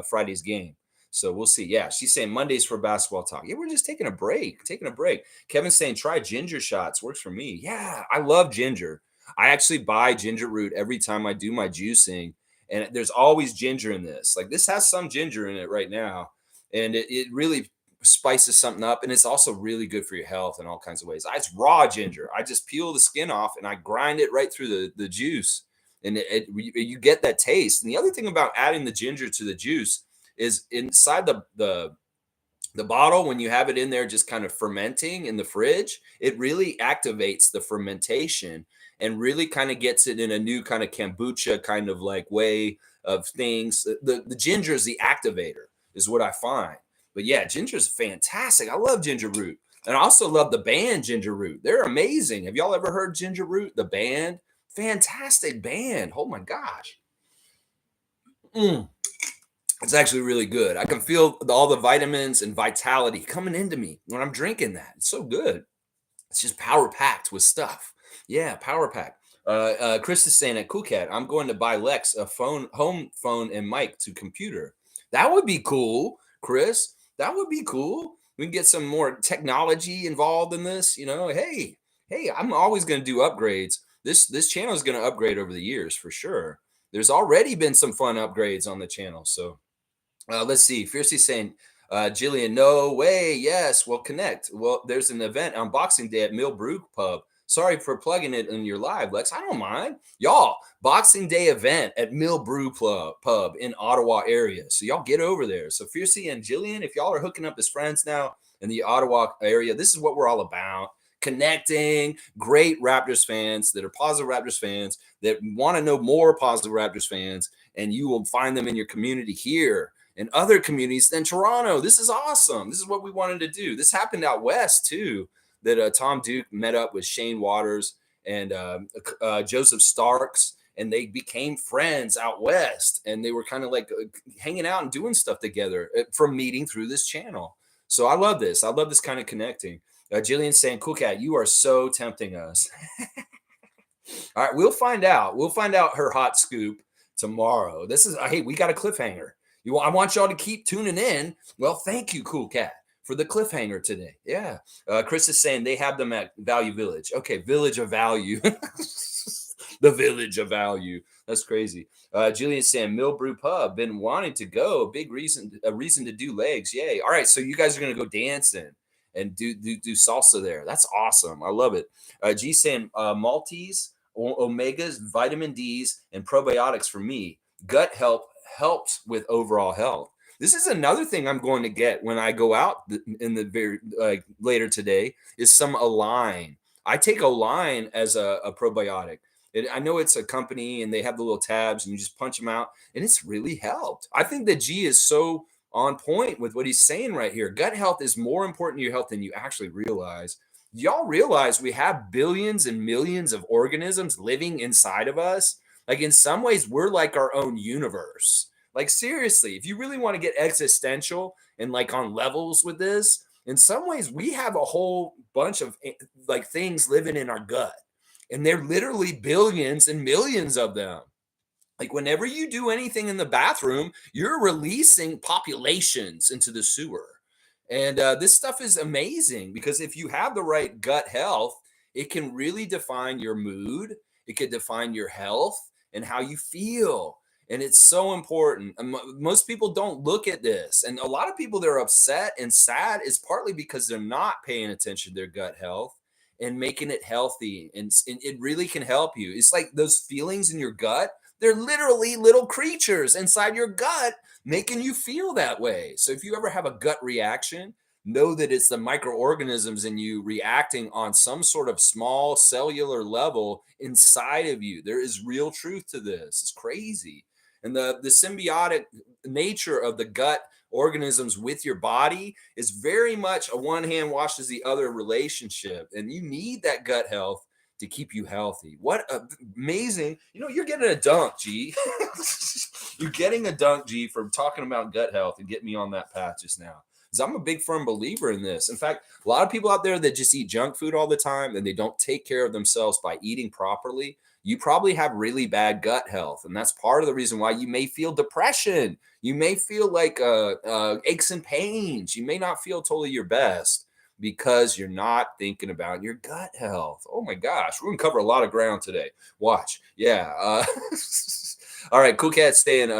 Friday's game. So we'll see. Yeah, she's saying Mondays for basketball talk. Yeah, we're just taking a break. Kevin's saying try ginger shots. Works for me. Yeah, I love ginger. I actually buy ginger root every time I do my juicing, and there's always ginger in this. Like this has some ginger in it right now, and it really spices something up, and it's also really good for your health in all kinds of ways. It's raw ginger. I just peel the skin off and I grind it right through the juice, and you get that taste. And the other thing about adding the ginger to the juice is inside the bottle, when you have it in there just kind of fermenting in the fridge, it really activates the fermentation and really kind of gets it in a new kind of kombucha kind of like way of things. The ginger is the activator, is what I find. But yeah, ginger is fantastic. I love ginger root. And I also love the band Ginger Root. They're amazing. Have y'all ever heard Ginger Root, the band? Fantastic band. Oh my gosh. It's actually really good. I can feel all the vitamins and vitality coming into me when I'm drinking that. It's so good. It's just power packed with stuff. Yeah, power pack. Chris is saying at Cool Cat, I'm going to buy Lex a home phone and mic to computer. That would be cool, Chris. That would be cool. We can get some more technology involved in this. Hey, I'm always going to do upgrades. This channel is going to upgrade over the years for sure. There's already been some fun upgrades on the channel. So let's see. Fiercely saying, Jillian, no way. Yes, we'll connect. Well, there's an event on Boxing Day at Mill Brew Pub. Sorry for plugging it in your live, Lex. I don't mind. Y'all, Boxing Day event at Mill Brew Pub in Ottawa area. So y'all get over there. So Fiercey and Jillian, if y'all are hooking up as friends now in the Ottawa area, this is what we're all about. Connecting great Raptors fans that are positive Raptors fans that want to know more positive Raptors fans, and you will find them in your community here and other communities than Toronto. This is awesome. This is what we wanted to do. This happened out west too, that Tom Duke met up with Shane Waters and Joseph Starks, and they became friends out west, and they were kind of like hanging out and doing stuff together from meeting through this channel. So I love this. I love this kind of connecting. Jillian saying, Cool Cat, you are so tempting us. All right, we'll find out. We'll find out her hot scoop tomorrow. Hey, we got a cliffhanger. I want y'all to keep tuning in. Well, thank you, Cool Cat. for the cliffhanger today. Yeah. Chris is saying they have them at Value Village. Okay, Village of Value. The Village of Value. That's crazy. Julian saying Mill Brew Pub, been wanting to go. A reason to do legs. Yay. All right, so you guys are gonna go dancing and do salsa there. That's awesome. I love it. G saying Maltese, omegas, vitamin D's, and probiotics for me. Gut health helps with overall health. This is another thing I'm going to get when I go out in the very later today is some Align. I take Align as a probiotic. I know it's a company and they have the little tabs and you just punch them out and it's really helped. I think that G is so on point with what he's saying right here. Gut health is more important to your health than you actually realize. Y'all realize we have billions and millions of organisms living inside of us? Like in some ways, we're like our own universe. Like seriously, if you really want to get existential and like on levels with this, in some ways we have a whole bunch of like things living in our gut. And they're literally billions and millions of them. Like whenever you do anything in the bathroom, you're releasing populations into the sewer. And this stuff is amazing because if you have the right gut health, it can really define your mood. It can define your health and how you feel. And it's so important. Most people don't look at this. And a lot of people that are upset and sad is partly because they're not paying attention to their gut health and making it healthy. And it really can help you. It's like those feelings in your gut, they're literally little creatures inside your gut making you feel that way. So if you ever have a gut reaction, know that it's the microorganisms in you reacting on some sort of small cellular level inside of you. There is real truth to this. It's crazy. And the symbiotic nature of the gut organisms with your body is very much a one hand washes the other relationship. And you need that gut health to keep you healthy. What amazing. You're getting a dunk, G. You're getting a dunk, G, for talking about gut health and getting me on that path just now. Because I'm a big firm believer in this. In fact, a lot of people out there that just eat junk food all the time and they don't take care of themselves by eating properly, you probably have really bad gut health. And that's part of the reason why you may feel depression. You may feel like aches and pains. You may not feel totally your best because you're not thinking about your gut health. Oh my gosh, we're gonna cover a lot of ground today. Watch, yeah. All right, Cool Cat saying,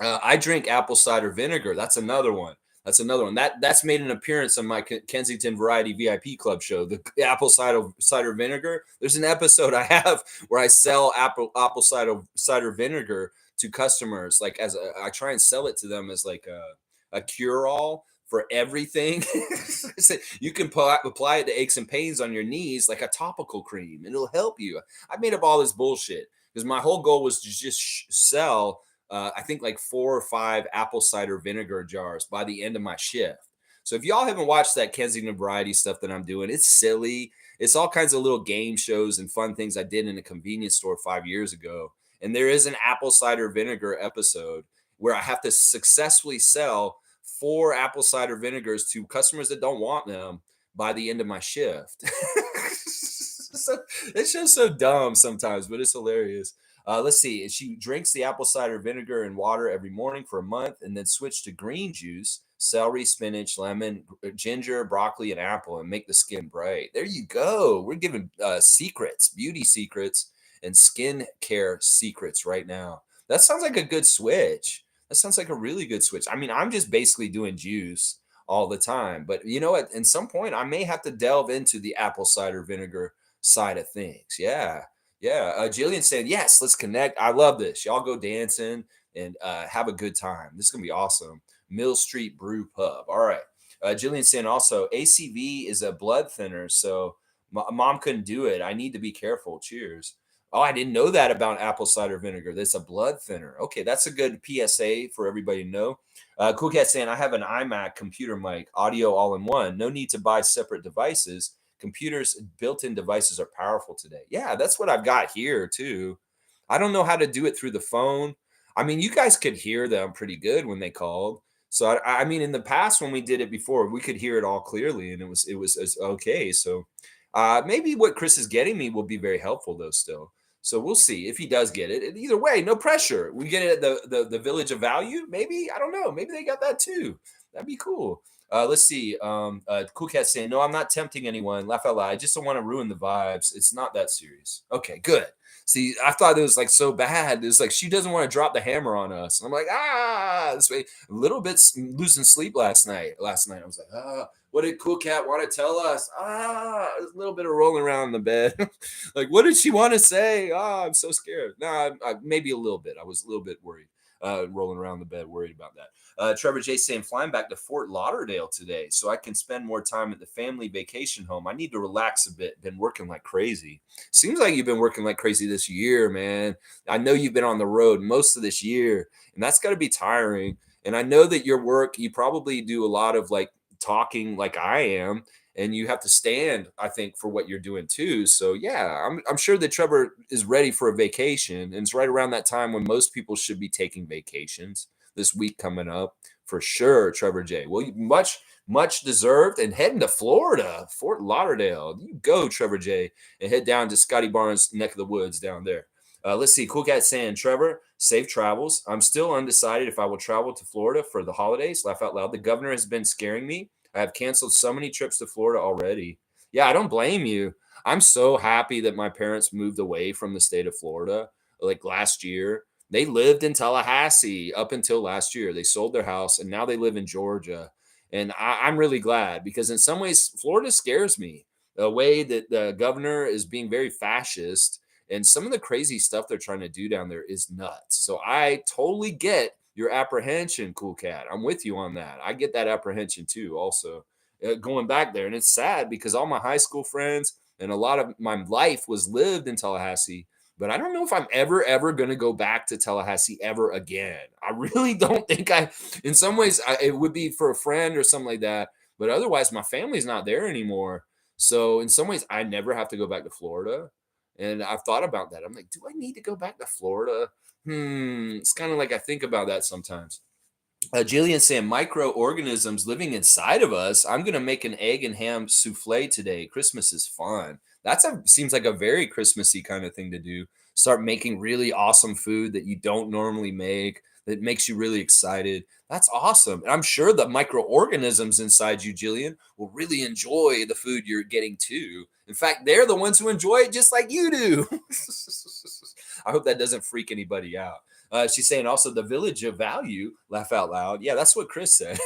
I drink apple cider vinegar. That's another one. That's made an appearance on my Kensington Variety VIP Club show. The apple cider vinegar. There's an episode I have where I sell apple cider vinegar to customers. Like I try and sell it to them as like a cure all for everything. You can apply it to aches and pains on your knees like a topical cream. It'll help you. I made up all this bullshit because my whole goal was to just sell I think like 4 or 5 apple cider vinegar jars by the end of my shift. So if y'all haven't watched that Kensington Variety stuff that I'm doing, it's silly. It's all kinds of little game shows and fun things I did in a convenience store 5 years ago. And there is an apple cider vinegar episode where I have to successfully sell 4 apple cider vinegars to customers that don't want them by the end of my shift. So it's just so dumb sometimes, but it's hilarious. Let's see. She drinks the apple cider vinegar and water every morning for a month and then switch to green juice, celery, spinach, lemon, ginger, broccoli, and apple and make the skin bright. There you go. We're giving secrets, beauty secrets, and skin care secrets right now. That sounds like a good switch. That sounds like a really good switch. I mean, I'm just basically doing juice all the time. But you know what? At some point, I may have to delve into the apple cider vinegar side of things. Yeah. Yeah, Jillian said, yes, let's connect. I love this. Y'all go dancing and have a good time. This is going to be awesome. Mill Street Brew Pub. All right. Jillian saying also, ACV is a blood thinner, so mom couldn't do it. I need to be careful. Cheers. Oh, I didn't know that about apple cider vinegar. That's a blood thinner. Okay, that's a good PSA for everybody to know. Cool Cat saying, I have an iMac computer mic, audio all in one. No need to buy separate devices. Computers, built-in devices are powerful today. Yeah, that's what I've got here too. I don't know how to do it through the phone. I mean, you guys could hear them pretty good when they called. So I mean, in the past when we did it before, we could hear it all clearly, and it was okay. So maybe what Chris is getting me will be very helpful though. Still, So we'll see if he does get it. And either way, no pressure. We get it at the Village of Value. Maybe I don't know. Maybe they got that too. That'd be cool. Let's see. Cool Cat saying, "No, I'm not tempting anyone. Laugh out loud. I just don't want to ruin the vibes. It's not that serious." Okay, good. See, I thought it was like so bad. It's like she doesn't want to drop the hammer on us. And I'm like, this way. A little bit losing sleep last night. I was like, what did Cool Cat want to tell us? A little bit of rolling around in the bed. Like, what did she want to say? I'm so scared. No, maybe a little bit. I was a little bit worried, rolling around the bed, worried about that. Trevor J saying, flying back to Fort Lauderdale today so I can spend more time at the family vacation home. I need to relax a bit. Been working like crazy. Seems like you've been working like crazy this year, man. I know you've been on the road most of this year, and that's got to be tiring. And I know that your work, you probably do a lot of like talking like I am, and you have to stand, I think, for what you're doing too. So yeah, I'm sure that Trevor is ready for a vacation, and it's right around that time when most people should be taking vacations this week coming up for sure. Trevor J. Well, much deserved, and heading to Florida, Fort Lauderdale. You go, Trevor J, and head down to Scotty Barnes' neck of the woods down there. Let's see. Cool Cat saying, Trevor, safe travels. I'm still undecided if I will travel to Florida for the holidays. Laugh out loud. The governor has been scaring me. I have canceled so many trips to Florida already. Yeah, I don't blame you. I'm so happy that my parents moved away from the state of Florida like last year. They lived in Tallahassee up until last year. They sold their house and now they live in Georgia. And I'm really glad because in some ways, Florida scares me. The way that the governor is being very fascist and some of the crazy stuff they're trying to do down there is nuts. So I totally get your apprehension, Cool Cat. I'm with you on that. I get that apprehension too, also going back there. And it's sad because all my high school friends and a lot of my life was lived in Tallahassee. But I don't know if I'm ever going to go back to Tallahassee ever again. I really don't think in some ways, it would be for a friend or something like that. But otherwise, my family's not there anymore. So in some ways, I never have to go back to Florida. And I've thought about that. I'm like, do I need to go back to Florida? It's kind of like I think about that sometimes. Jillian saying microorganisms living inside of us. I'm gonna make an egg and ham souffle today. Christmas is fun. Seems like a very Christmassy kind of thing to do. Start making really awesome food that you don't normally make that makes you really excited. That's awesome. And I'm sure the microorganisms inside you, Jillian, will really enjoy the food you're getting too. In fact, they're the ones who enjoy it just like you do. I hope that doesn't freak anybody out. She's saying also the Village of Value. Laugh out loud. Yeah, that's what Chris said.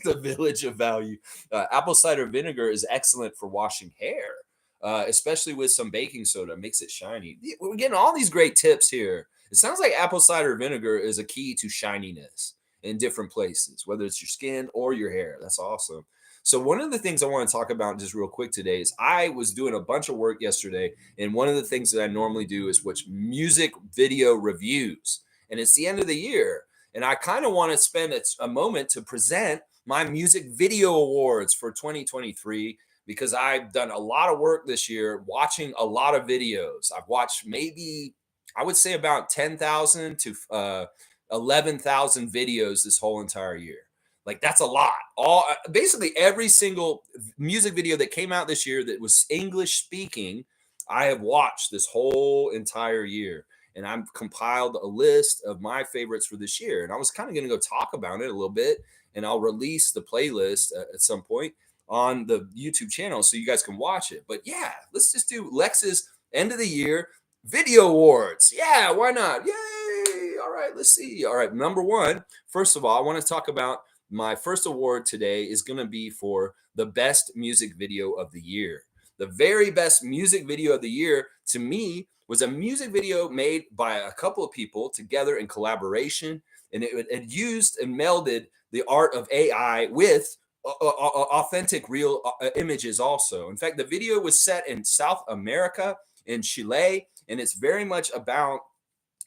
The Village of Value. Apple cider vinegar is excellent for washing hair, especially with some baking soda. Makes it shiny. We're getting all these great tips here. It sounds like apple cider vinegar is a key to shininess in different places, whether it's your skin or your hair. That's awesome. So one of the things I want to talk about just real quick today is I was doing a bunch of work yesterday, and one of the things that I normally do is watch music video reviews. And it's the end of the year. And I kind of want to spend a moment to present my music video awards for 2023 because I've done a lot of work this year watching a lot of videos. I've watched maybe, I would say about 10,000 to 11,000 videos this whole entire year. Like that's a lot. All basically every single music video that came out this year that was English speaking, I have watched this whole entire year. And I've compiled a list of my favorites for this year. And I was kind of going to go talk about it a little bit, and I'll release the playlist at some point on the YouTube channel so you guys can watch it. But yeah, let's just do Lex's end of the year video awards. Yeah, why not? Yay! All right, let's see. All right, number one. First of all, I want to talk about my first award today is going to be for the best music video of the year. The very best music video of the year to me was a music video made by a couple of people together in collaboration, and it used and melded the art of AI with authentic, real images also. In fact, the video was set in South America, in Chile, and it's very much about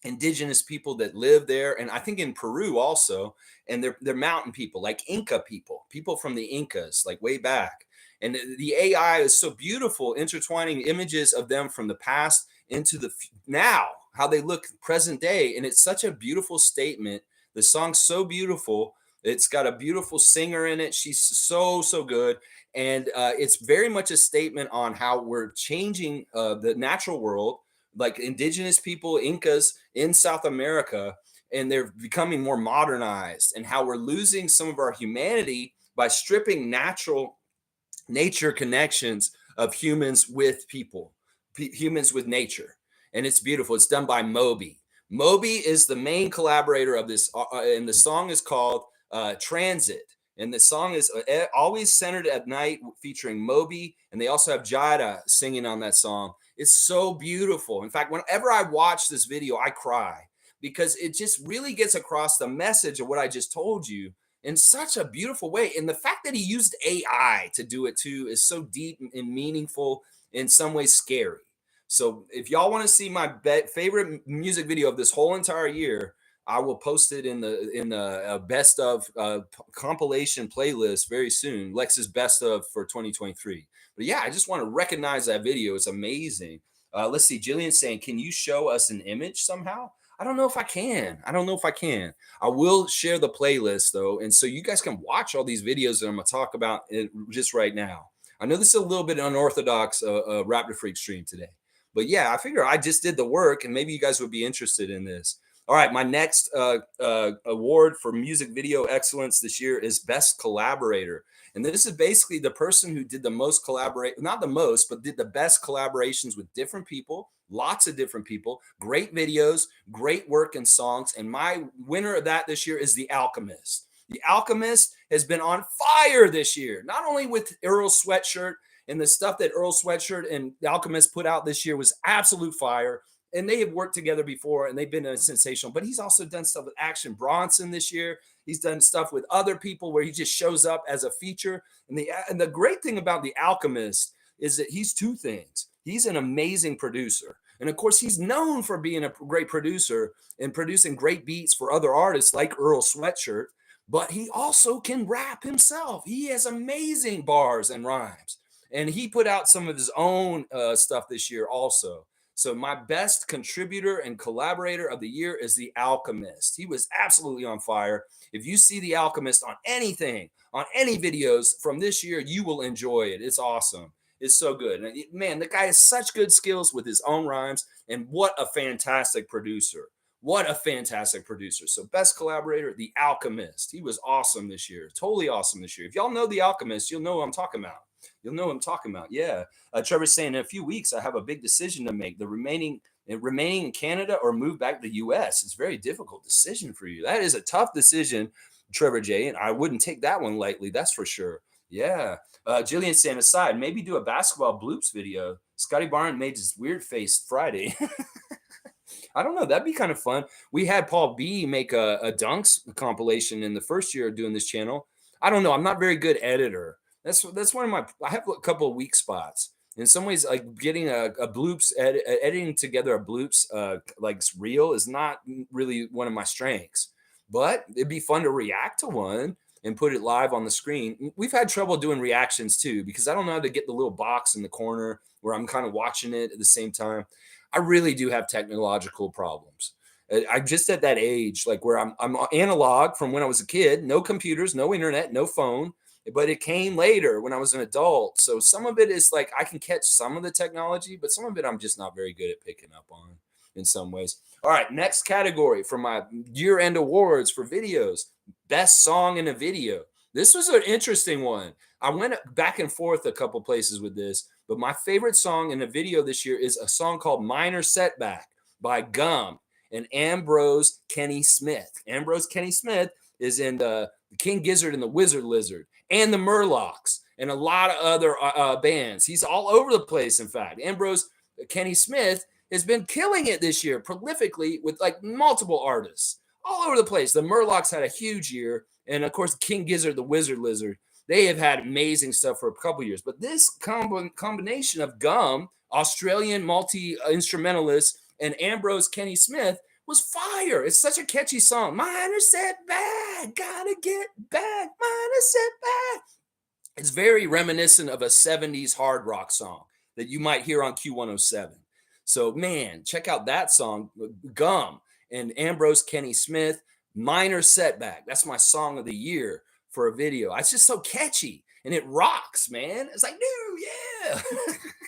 indigenous people that live there, and I think in Peru also, and they're mountain people, like Inca people from the Incas, like way back. And the AI is so beautiful, intertwining images of them from the past into the now, how they look present day. And it's such a beautiful statement. The song's so beautiful. It's got a beautiful singer in it. She's so good. And it's very much a statement on how we're changing the natural world like indigenous people, Incas in South America, and they're becoming more modernized, and how we're losing some of our humanity by stripping nature connections of humans with people, humans with nature. And it's beautiful. It's done by Moby. Moby is the main collaborator of this, and the song is called Transit. And the song is always centered at night, featuring Moby. And they also have Jada singing on that song. It's so beautiful. In fact, whenever I watch this video, I cry because it just really gets across the message of what I just told you in such a beautiful way. And the fact that he used AI to do it too is so deep and meaningful, in some ways scary. So if y'all want to see my favorite music video of this whole entire year, I will post it in the best of compilation playlist very soon. Lex's best of for 2023. But yeah, I just want to recognize that video. It's amazing. Let's see. Jillian saying, "Can you show us an image somehow?" I don't know if I can. I don't know if I can. I will share the playlist though, and so you guys can watch all these videos that I'm gonna talk about just right now. I know this is a little bit unorthodox Raptor Freak stream today, but yeah, I figure I just did the work, and maybe you guys would be interested in this. All right, my next award for music video excellence this year is Best Collaborator. And this is basically the person who did the most not the most, but did the best collaborations with different people, lots of different people, great videos, great work and songs. And my winner of that this year is The Alchemist. The Alchemist has been on fire this year, not only with Earl Sweatshirt, and the stuff that Earl Sweatshirt and The Alchemist put out this year was absolute fire. And they have worked together before, and they've been a sensational. But he's also done stuff with Action Bronson this year. He's done stuff with other people where he just shows up as a feature. And the great thing about The Alchemist is that he's two things. He's an amazing producer. And of course, he's known for being a great producer and producing great beats for other artists like Earl Sweatshirt. But he also can rap himself. He has amazing bars and rhymes. And he put out some of his own stuff this year also. So my best contributor and collaborator of the year is The Alchemist. He was absolutely on fire. If you see The Alchemist on anything, on any videos from this year, you will enjoy it. It's awesome. It's so good. And man, the guy has such good skills with his own rhymes, and what a fantastic producer. What a fantastic producer. So best collaborator, The Alchemist. He was awesome this year. Totally awesome this year. If y'all know The Alchemist, you'll know what I'm talking about. You'll know what I'm talking about. Yeah. Trevor's saying in a few weeks, I have a big decision to make. The remaining in Canada or move back to the US. It's a very difficult decision for you. That is a tough decision, Trevor J. And I wouldn't take that one lightly. That's for sure. Yeah. Jillian saying aside, maybe do a basketball bloops video. Scotty Barnes made his weird face Friday. I don't know. That'd be kind of fun. We had Paul B make a dunks compilation in the first year of doing this channel. I don't know. I'm not very good editor. That's one of my. I have a couple of weak spots. In some ways, like getting a bloops editing together a bloops like reel is not really one of my strengths. But it'd be fun to react to one and put it live on the screen. We've had trouble doing reactions too because I don't know how to get the little box in the corner where I'm kind of watching it at the same time. I really do have technological problems. I'm just at that age, like where I'm analog from when I was a kid, no computers, no internet, no phone, but it came later when I was an adult. So some of it is like I can catch some of the technology, but some of it I'm just not very good at picking up on in some ways. All right, next category for my year-end awards for videos, best song in a video. This was an interesting one. I went back and forth a couple places with this, but my favorite song in a video this year is a song called Minor Setback by Gum and Ambrose Kenny Smith. Ambrose Kenny Smith is in the King Gizzard and the Wizard Lizard and the Murlocs and a lot of other bands. He's all over the place, in fact. Ambrose Kenny Smith has been killing it this year prolifically with like multiple artists all over the place. The Murlocs had a huge year. And of course, King Gizzard, the Wizard Lizard, they have had amazing stuff for a couple years. But this combination of Gum, Australian multi-instrumentalist, and Ambrose Kenny Smith was fire. It's such a catchy song. Minor setback, gotta get back, minor setback. It's very reminiscent of a 70s hard rock song that you might hear on Q107. So, man, check out that song, Gum and Ambrose Kenny Smith, Minor Setback. That's my song of the year for a video. It's just so catchy and it rocks, man. It's like, dude, Yeah.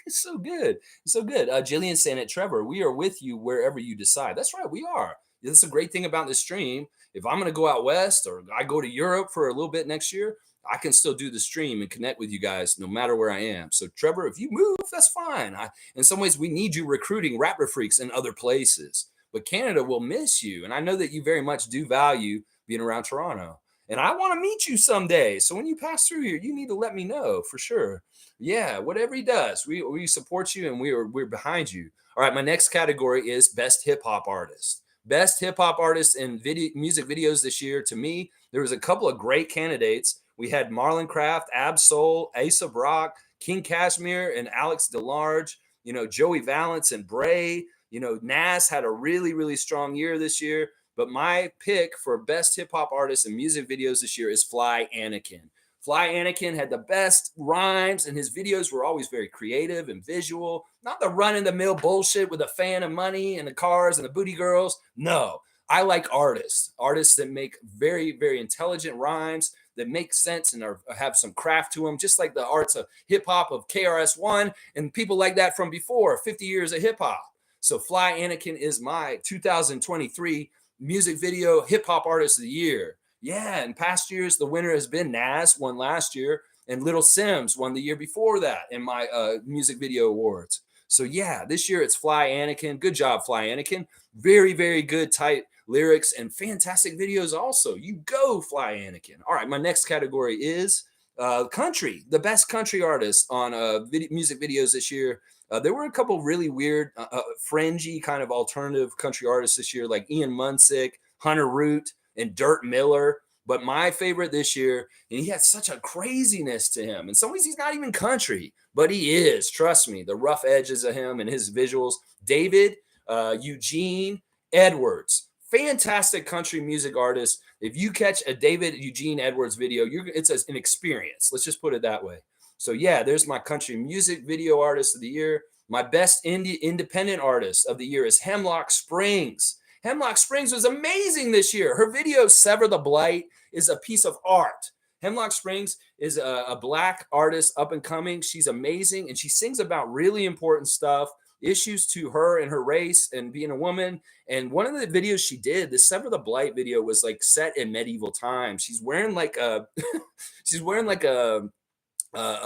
It's so good. It's so good. Jillian saying it, Trevor, we are with you wherever you decide. That's right. We are. That's a great thing about this stream. If I'm going to go out west or I go to Europe for a little bit next year, I can still do the stream and connect with you guys no matter where I am. So, Trevor, if you move, that's fine. In some ways, we need you recruiting Rapper Freaks in other places. But Canada will miss you. And I know that you very much do value being around Toronto. And I want to meet you someday. So when you pass through here, you need to let me know for sure. Yeah, whatever he does, we support you and we're behind you. All right, my next category is best hip hop artist. Best hip hop artist in music videos this year. To me, there was a couple of great candidates. We had Marlon Craft, Ab Soul, Asa Brock, King Cashmere, and Alex DeLarge. You know, Joey Valance and Bray. You know, Nas had a really strong year this year. But my pick for best hip hop artist in music videos this year is Fly Anakin. Fly Anakin had the best rhymes, and his videos were always very creative and visual. Not the run of the mill bullshit with a fan of money and the cars and the booty girls. No, I like artists that make very intelligent rhymes that make sense and have some craft to them, just like the arts of hip hop of KRS-One and people like that from before 50 years of hip hop. So Fly Anakin is my 2023 music video hip hop artist of the year. Yeah, in past years, the winner has been Nas, won last year, and Little Sims won the year before that in my music video awards. So yeah, this year it's Fly Anakin. Good job, Fly Anakin. Very good, tight lyrics and fantastic videos. Also, you go, Fly Anakin. All right, my next category is country. The best country artist on music videos this year. There were a couple really weird, fringy kind of alternative country artists this year, like Ian Munsick, Hunter Root, and Dirt Miller. But my favorite this year, and he had such a craziness to him. In some ways, he's not even country, but he is. Trust me, the rough edges of him and his visuals. David Eugene Edwards, fantastic country music artist. If you catch a David Eugene Edwards video, it's an experience. Let's just put it that way. So yeah, there's my country music video artist of the year. My best independent artist of the year is Hemlock Springs. Hemlock Springs was amazing this year. Her video Sever the Blight is a piece of art. Hemlock Springs is a black artist up and coming. She's amazing and she sings about really important stuff, issues to her and her race and being a woman. And one of the videos she did, the Sever the Blight video, was like set in medieval times. She's wearing like a she's wearing like a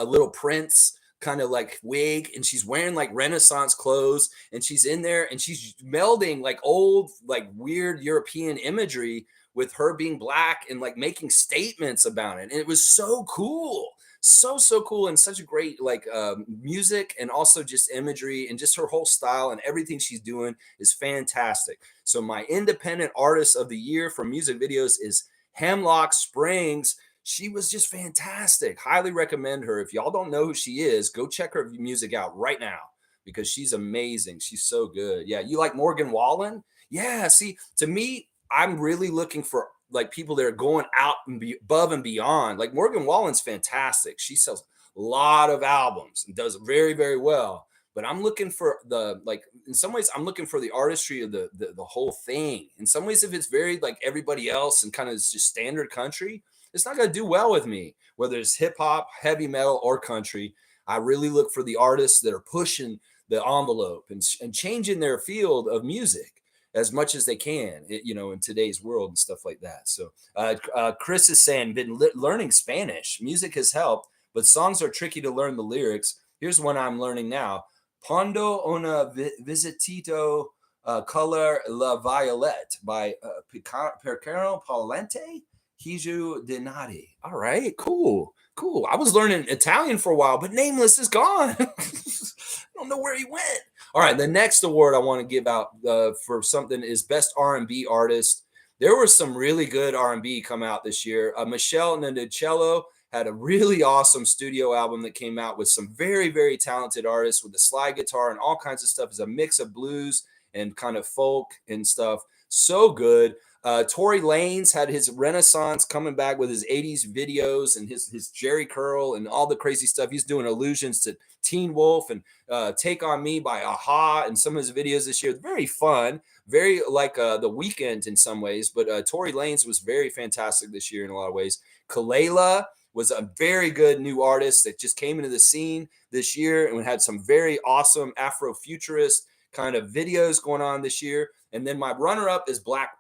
little prince kind of like wig, and she's wearing like Renaissance clothes, and she's in there and she's melding like old, like weird European imagery with her being black and like making statements about it. And it was so cool. So cool, and such a great like music and also just imagery, and just her whole style and everything she's doing is fantastic. So my independent artist of the year for music videos is Hemlock Springs. She was just fantastic. Highly recommend her. If y'all don't know who she is, go check her music out right now because she's amazing. She's so good. Yeah, you like Morgan Wallen? Yeah, see, to me, I'm really looking for like people that are going out and above and beyond. Like Morgan Wallen's fantastic. She sells a lot of albums and does very well. But I'm looking for the, like, in some ways, I'm looking for the artistry of the whole thing. In some ways, if it's very like everybody else and kind of just standard country, it's not going to do well with me, whether it's hip hop, heavy metal, or country. I really look for the artists that are pushing the envelope and changing their field of music as much as they can, you know, in today's world and stuff like that. So Chris is saying, been learning Spanish. Music has helped, but songs are tricky to learn the lyrics. Here's one I'm learning now. Pondo una visitito color la violette by Percaro Palente. Hiju Denati. All right, cool. I was learning Italian for a while, but Nameless is gone. I don't know where he went. All right, the next award I want to give out for something is Best R&B Artist. There were some really good R&B come out this year. Michelle Nundicello had a really awesome studio album that came out with some very talented artists with the slide guitar and all kinds of stuff. It's a mix of blues and kind of folk and stuff. So good. Tory Lanez had his renaissance coming back with his 80s videos and his Jerry curl and all the crazy stuff. He's doing allusions to Teen Wolf and Take On Me by Aha and some of his videos this year. Very fun, very like The Weeknd in some ways, but Tory Lanez was very fantastic this year in a lot of ways. Kalela was a very good new artist that just came into the scene this year and had some very awesome Afrofuturist kind of videos going on this year. And then my runner up is Black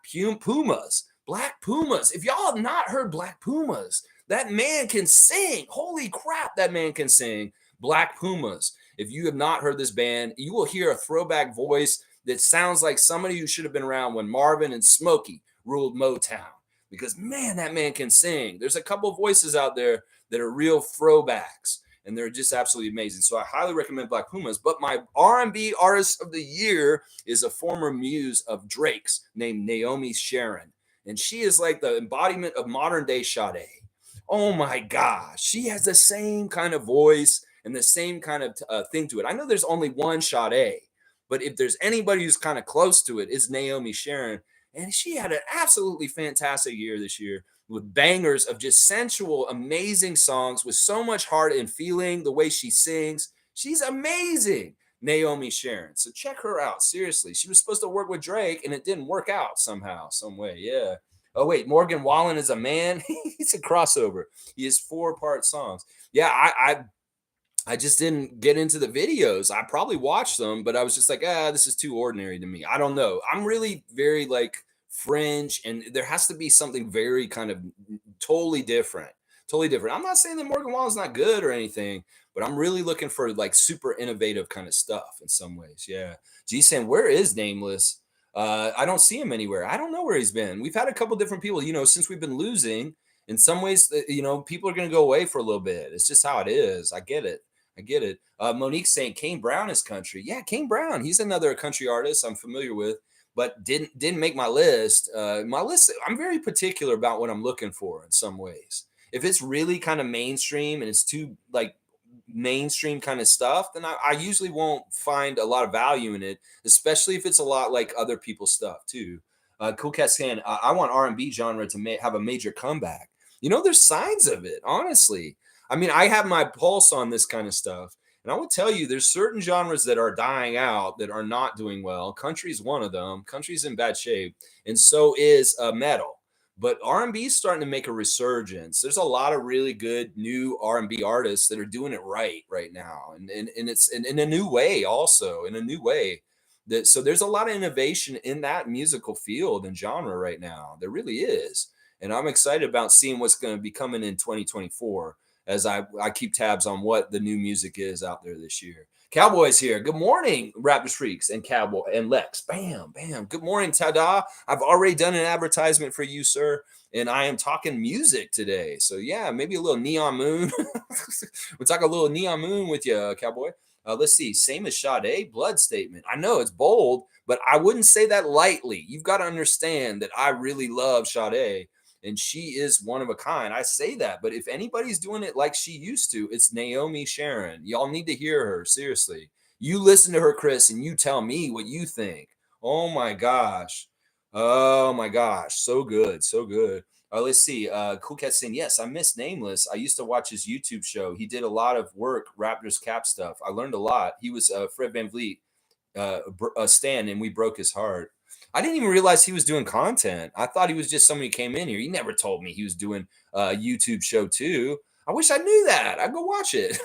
Pumas. Black Pumas. If y'all have not heard Black Pumas, that man can sing. Holy crap, that man can sing. Black Pumas. If you have not heard this band, you will hear a throwback voice that sounds like somebody who should have been around when Marvin and Smokey ruled Motown. Because man, that man can sing. There's a couple voices out there that are real throwbacks, and they're just absolutely amazing. So I highly recommend Black Pumas. But my R&B artist of the year is a former muse of Drake's named Naomi Sharon, and she is like the embodiment of modern day Sade. Oh my gosh, she has the same kind of voice and the same kind of thing to it. I know there's only one Sade, but if there's anybody who's kind of close to it, it's Naomi Sharon. And she had an absolutely fantastic year this year with bangers of just sensual, amazing songs with so much heart and feeling. The way she sings, she's amazing. Naomi Sharon. So check her out. Seriously. She was supposed to work with Drake and it didn't work out somehow, some way. Yeah. Oh, wait. Morgan Wallen is a man. He's a crossover. He has 4-part songs. Yeah. I just didn't get into the videos. I probably watched them, but I was just like, this is too ordinary to me. I don't know. I'm really very like fringe, and there has to be something very kind of totally different. Totally different. I'm not saying that Morgan Wallen's not good or anything, but I'm really looking for like super innovative kind of stuff in some ways. Yeah. G saying, where is Nameless? I don't see him anywhere. I don't know where he's been. We've had a couple different people, since we've been losing. In some ways, people are going to go away for a little bit. It's just how it is. I get it. I get it. Monique saying Kane Brown is country. Yeah, Kane Brown. He's another country artist I'm familiar with, but didn't make my list. My list. I'm very particular about what I'm looking for in some ways. If it's really kind of mainstream and it's too like mainstream kind of stuff, then I usually won't find a lot of value in it, especially if it's a lot like other people's stuff too. Cool Cat saying I want R&B genre to have a major comeback. There's signs of it, honestly. I mean, I have my pulse on this kind of stuff. And I will tell you, there's certain genres that are dying out that are not doing well. Country's one of them. Country's in bad shape. And so is metal. But R&B is starting to make a resurgence. There's a lot of really good new R&B artists that are doing it right now. And it's in a new way also, in a new way. So there's a lot of innovation in that musical field and genre right now. There really is. And I'm excited about seeing what's going to be coming in 2024 as I keep tabs on what the new music is out there this year. Cowboy's here. Good morning, Raptors Freaks and Cowboy and Lex. Bam, bam. Good morning, Tada. I've already done an advertisement for you, sir, and I am talking music today. So yeah, maybe a little Neon Moon. We'll talk a little Neon Moon with you, Cowboy. Let's see. Same as Sade, Blood Statement. I know it's bold, but I wouldn't say that lightly. You've got to understand that I really love Sade. And she is one of a kind. I say that, but if anybody's doing it like she used to, it's Naomi Sharon. Y'all need to hear her. Seriously. You listen to her, Chris, and you tell me what you think. Oh my gosh. Oh my gosh. So good. So good. Let's see. Cool Cat saying, yes, I miss Nameless. I used to watch his YouTube show. He did a lot of work, Raptors cap stuff. I learned a lot. He was Fred VanVleet Stan, and we broke his heart. I didn't even realize he was doing content. I thought he was just somebody who came in here. He never told me he was doing a YouTube show too. I wish I knew that. I'd go watch it.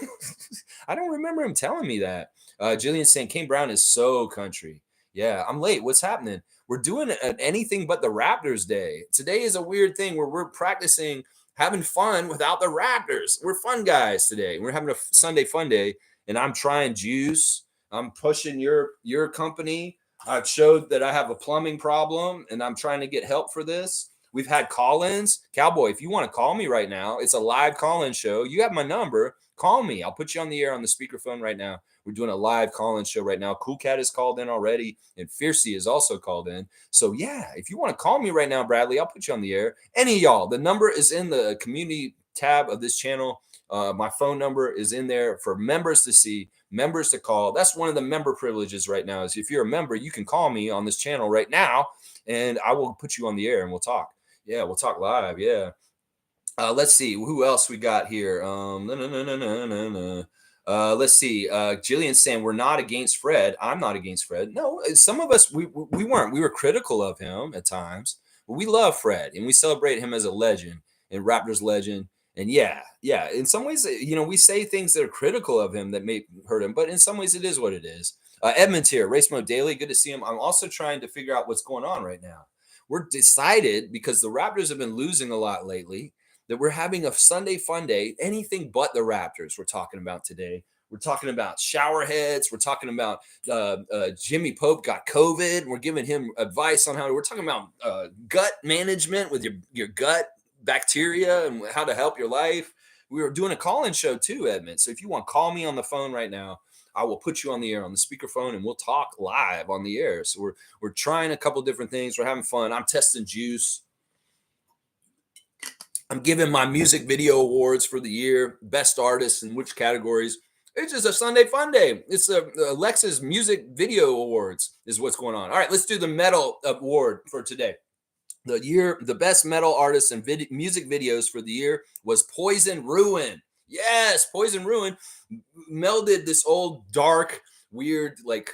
I don't remember him telling me that. Jillian saying Kane Brown is so country. Yeah, I'm late. What's happening? We're doing anything but the Raptors day. Today is a weird thing where we're practicing having fun without the Raptors. We're fun guys today. We're having a Sunday fun day, and I'm trying juice. I'm pushing your company. I've showed that I have a plumbing problem and I'm trying to get help for this. We've had call-ins. Cowboy, if you want to call me right now, it's a live call-in show. You have my number. Call me. I'll put you on the air on the speakerphone right now. We're doing a live call-in show right now. Cool Cat is called in already, and Fiercey is also called in. So, yeah, if you want to call me right now, Bradley, I'll put you on the air. Any of y'all, the number is in the community tab of this channel. My phone number is in there for members to see, members to call. That's one of the member privileges right now is if you're a member, you can call me on this channel right now, and I will put you on the air and we'll talk. Yeah, we'll talk live. Yeah. Let's see who else we got here. Let's see. Jillian saying we're not against Fred. I'm not against Fred. No, some of us we weren't. We were critical of him at times, but we love Fred and we celebrate him as a legend and Raptors legend. And yeah, in some ways, we say things that are critical of him that may hurt him, but in some ways, it is what it is. Edmund's here, Race Mode Daily. Good to see him. I'm also trying to figure out what's going on right now. We're decided because the Raptors have been losing a lot lately that we're having a Sunday fun day, anything but the Raptors. We're talking about today. We're talking about shower heads. We're talking about Jimmy Pope got COVID. We're giving him advice on how. We're talking about gut management with your gut bacteria and how to help your life. We were doing a call-in show too, Edmund. So if you want to call me on the phone right now, I will put you on the air on the speakerphone and we'll talk live on the air. So we're trying a couple different things. We're having fun. I'm testing juice. I'm giving my music video awards for the year, best artists in which categories. It's just a Sunday fun day. It's Alexa's music video awards is what's going on. All right, let's do the metal award for today. The best metal artist and music videos for the year was Poison Ruin. Yes, Poison Ruin melded this old dark, weird, like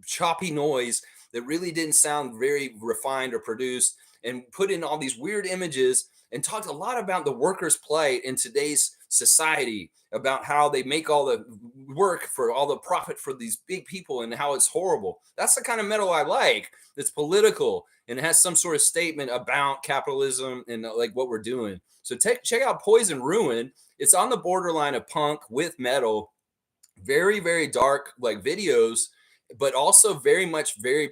choppy noise that really didn't sound very refined or produced, and put in all these weird images and talked a lot about the workers' plight in today's society, about how they make all the work for all the profit for these big people and how it's horrible. That's the kind of metal I like. It's political and it has some sort of statement about capitalism and like what we're doing. So check out Poison Ruin. It's on the borderline of punk with metal. Very, very dark like videos, but also very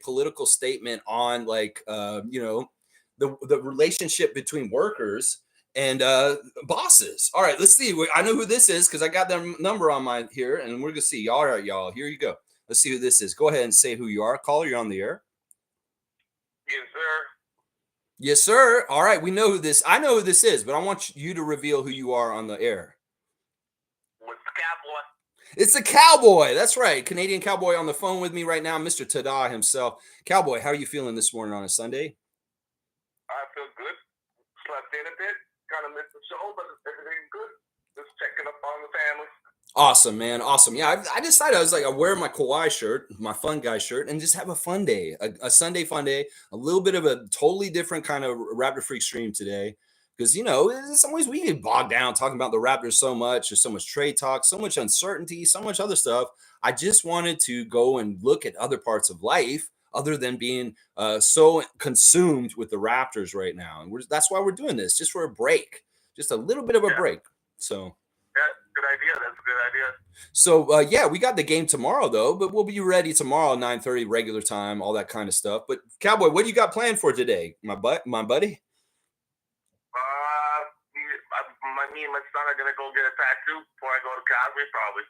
political statement on like the relationship between workers and bosses. All right, let's see. I know who this is because I got their number on my here, and we're gonna see. All right, y'all. Here you go. Let's see who this is. Go ahead and say who you are. Caller, you're on the air. Yes, sir. Yes, sir. All right, we know who this. I know who this is, but I want you to reveal who you are on the air. What's the cowboy? It's the cowboy. That's right. Canadian cowboy on the phone with me right now, Mr. Tada himself. Cowboy, how are you feeling this morning on a Sunday? I feel good. Slept in a bit. Kind of missed the show, but everything's good. Just checking up on the family. Awesome, man. Awesome. Yeah, I decided I was like, I wear my Kawhi shirt, my fun guy shirt, and just have a fun day, a Sunday fun day, a little bit of a totally different kind of Raptor Freak stream today. Because, in some ways we get bogged down talking about the Raptors so much. There's so much trade talk, so much uncertainty, so much other stuff. I just wanted to go and look at other parts of life other than being so consumed with the Raptors right now. And that's why we're doing this, just for a break, just a little bit of a break. So. Good idea. That's a good idea. So yeah, we got the game tomorrow though, but we'll be ready tomorrow, 9:30 regular time, all that kind of stuff. But Cowboy, what do you got planned for today, my buddy? Me and my son are gonna go get a tattoo before I go to Calgary, probably.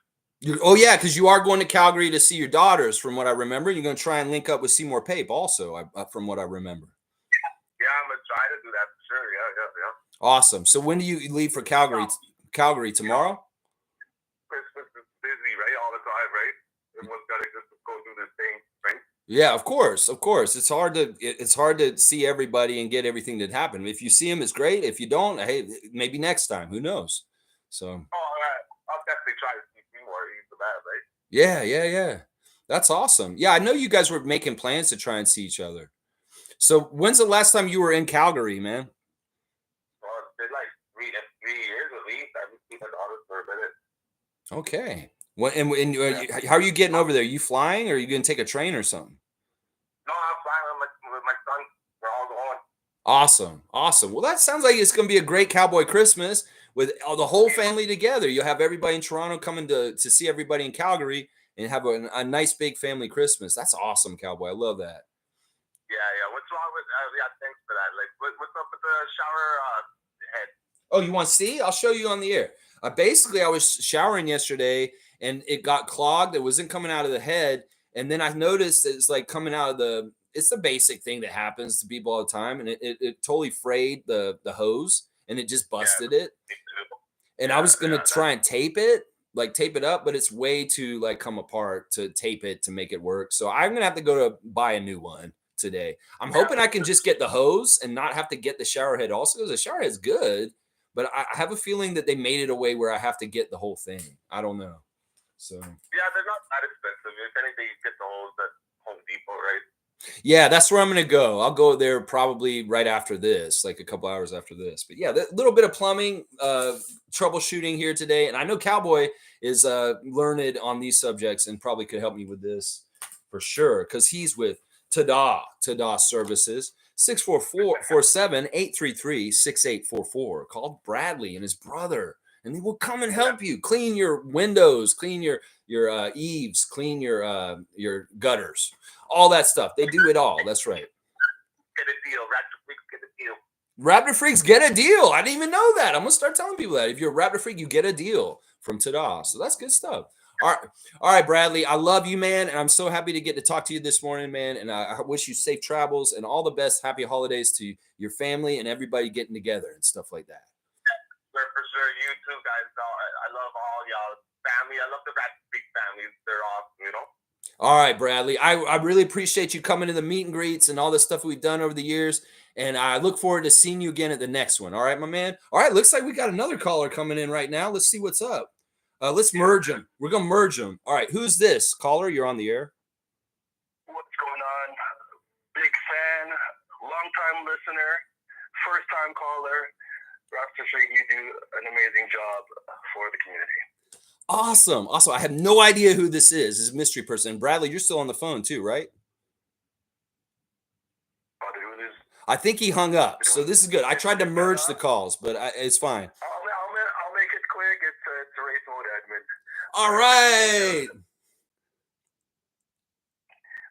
Oh yeah, because you are going to Calgary to see your daughters, from what I remember. You're going to try and link up with Seymour Pape, also, from what I remember. Yeah, I'm gonna try to do that for sure. Yeah. Awesome. So when do you leave for Calgary? Calgary tomorrow? Christmas is busy, right? All the time, right? Everyone's got to just go do this thing, right? Yeah, of course. It's hard to see everybody and get everything that happened. If you see them, it's great. If you don't, hey, maybe next time. Who knows? So. I'll definitely try to see you more. He's the man, right? Yeah. That's awesome. Yeah, I know you guys were making plans to try and see each other. So when's the last time you were in Calgary, man? Well, it's been like 3 years at least. I haven't seen my daughter for a minute. Okay. How are you getting over there? Are you flying or are you going to take a train or something? No, I'm flying with my son. We're all going. Awesome. Well, that sounds like it's going to be a great Cowboy Christmas with the whole family together. You'll have everybody in Toronto coming to see everybody in Calgary and have a nice big family Christmas. That's awesome, Cowboy. I love that. Yeah. What's wrong with? Yeah, thanks for that. Like, what's up with the shower head? Oh, you want to see? I'll show you on the air. Basically, I was showering yesterday and it got clogged. It wasn't coming out of the head, and then I noticed it's like coming out of the. It's the basic thing that happens to people all the time, and it totally frayed the hose and it just busted it. And I was gonna try and tape it up, but it's way too like come apart to tape it to make it work. So I'm gonna have to go to buy a new one today. I'm hoping I can just get the hose and not have to get the shower head also, because the shower head's good, but I have a feeling that they made it a way where I have to get the whole thing. I don't know. So yeah, they're not that expensive. If anything, you get the hose at Home Depot, right? Yeah, that's where I'm gonna go. I'll go there probably right after this, like a couple hours after this. But yeah, a little bit of plumbing, troubleshooting here today, and I know Cowboy is learned on these subjects and probably could help me with this for sure because he's with Tada Services. 644-47-833-6844. Call Bradley and his brother, and they will come and help you clean your windows, clean your eaves, clean your gutters, all that stuff. They do it all. That's right. Get a deal. Raptor Freaks get a deal. Raptor Freaks get a deal. I didn't even know that. I'm gonna start telling people that if you're a Raptor Freak, you get a deal from Tada. So that's good stuff. All right, Bradley. I love you, man, and I'm so happy to get to talk to you this morning, man. And I wish you safe travels and all the best. Happy holidays to your family and everybody getting together and stuff like that. For sure. You too, guys. I love all y'all family. I love the Raptor Freak families. They're awesome, you know. All right, Bradley. I really appreciate you coming to the meet and greets and all the stuff we've done over the years. And I look forward to seeing you again at the next one. All right, my man. All right, looks like we got another caller coming in right now. Let's see what's up. Let's merge them. We're gonna merge them. All right, who's this caller? You're on the air. What's going on? Big fan, long time listener, first time caller. Raptor Freak, you do an amazing job for the community. Awesome. I have no idea who this is. This mystery person. Bradley, you're still on the phone too, right? I think he hung up. So this is good. I tried to merge the calls, but it's fine. I'll make it quick. It's race mode, Edmund. All right.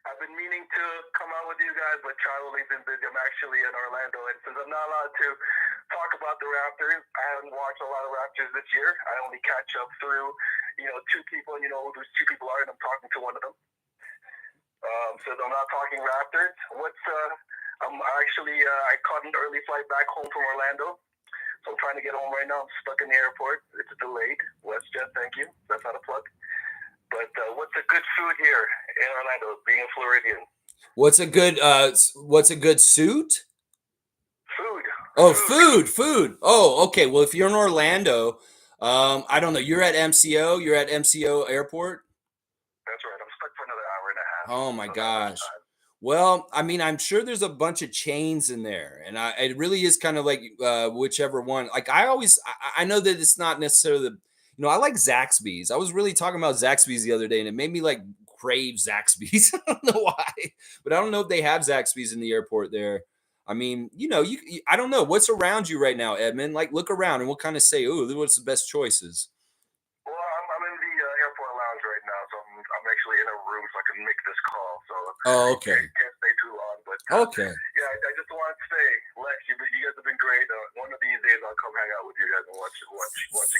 I've been meaning to come out with you guys, but traveling's been busy. I'm actually in Orlando, and since I'm not allowed to talk about the Raptors, I haven't watched a lot of Raptors this year. I only catch up through, two people, and you know who those two people are, and I'm talking to one of them. So I'm not talking Raptors. I caught an early flight back home from Orlando, so I'm trying to get home right now. I'm stuck in the airport. It's delayed. WestJet, thank you. That's not a plug. But what's a good food here in Orlando, being a Floridian? What's a good suit? Food. Oh, food. Oh, okay. Well, if you're in Orlando, I don't know. You're at MCO. You're at MCO Airport. That's right. I'm stuck for another hour and a half. Oh my gosh. Well, I mean, I'm sure there's a bunch of chains in there, and it really is kind of like whichever one. Like I know that it's not necessarily I like Zaxby's. I was really talking about Zaxby's the other day, and it made me like crave Zaxby's. I don't know why, but I don't know if they have Zaxby's in the airport there. I mean, I don't know what's around you right now, Edmund. Like, look around, and we'll kind of say, "Ooh, what's the best choices?" Well, I'm in the airport lounge right now, so I'm actually in a room so I can make this call. So okay. Can't stay too long, but okay. Yeah, I just wanted to say, Lex, you guys have been great. One of these days, I'll come hang out with you guys and watch a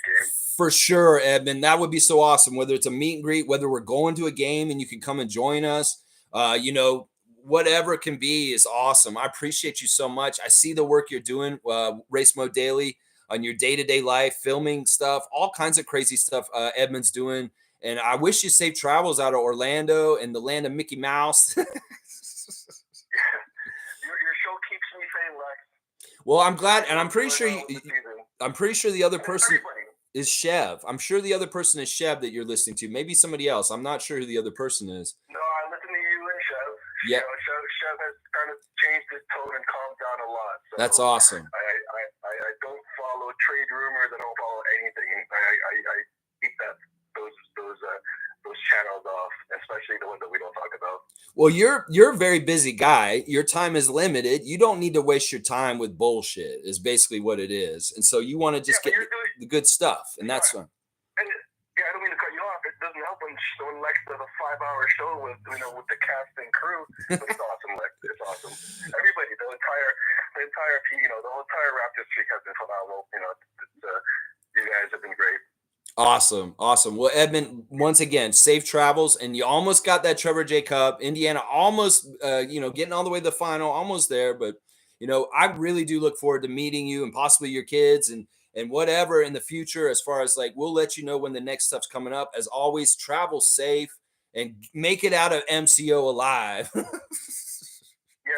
game. For sure, Edmund. That would be so awesome. Whether it's a meet and greet, whether we're going to a game and you can come and join us, whatever it can be is awesome. I appreciate you so much. I see the work you're doing, Race Mode Daily, on your day-to-day life, filming stuff, all kinds of crazy stuff Edmund's doing. And I wish you safe travels out of Orlando and the land of Mickey Mouse. Your show keeps me sane, Lex. Well, I'm glad, and I'm pretty sure the other person is Chev. I'm sure the other person is Chev that you're listening to. Maybe somebody else. I'm not sure who the other person is. No, I listen to you and Chev. Yeah. Chev has kind of changed his tone and calmed down a lot. So that's awesome. I don't follow trade rumors. I don't follow anything. I keep those channels off, especially the ones that we don't talk about. Well, you're a very busy guy. Your time is limited. You don't need to waste your time with bullshit. Is basically what it is. And so you want to just get the good stuff, and that's fun. And I don't mean to cut you off. It doesn't help when Lex does a 5-hour show with the cast and crew. It's awesome, Lex. It's awesome. Everybody, the entire the whole entire Raptors streak has been phenomenal. You guys have been great. Awesome. Well, Edmund, once again, safe travels, and you almost got that Trevor J. Cup. Indiana almost, getting all the way to the final, almost there. But, I really do look forward to meeting you and possibly your kids and whatever in the future. As far as we'll let you know when the next stuff's coming up. As always, travel safe and make it out of MCO alive. Yeah,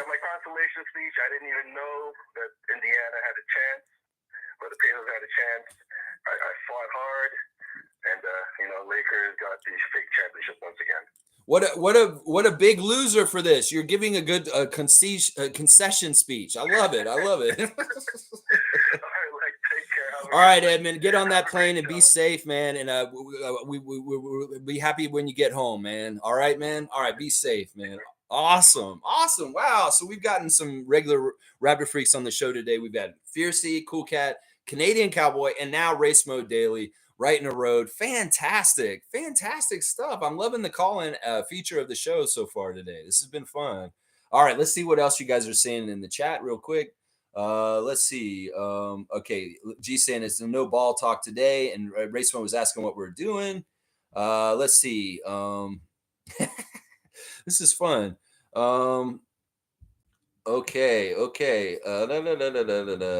my consolation speech. I didn't even know that Indiana had a chance, or the Pacers had a chance. I fought hard. And, Lakers got the fake championship once again. What a big loser for this. You're giving a good concession speech. I love it. I love it. All right, like, take care. Have a All great right, one. Edmund, get on Have that a great plane and be show. safe, man. And we'll be happy when you get home, man. All right, man. All right, be safe, man. Awesome, awesome. Wow. So we've gotten some regular rabbit freaks on the show today. We've had Fiercey, Cool Cat, Canadian Cowboy, and now Race Mode Daily. Right in a road. Fantastic, fantastic stuff. I'm loving the call-in feature of the show so far today. This has been fun. All right, let's see what else you guys are saying in the chat real quick. Let's see. Okay, G saying it's no ball talk today, and Raceman was asking what we're doing. Let's see. This is fun. Okay.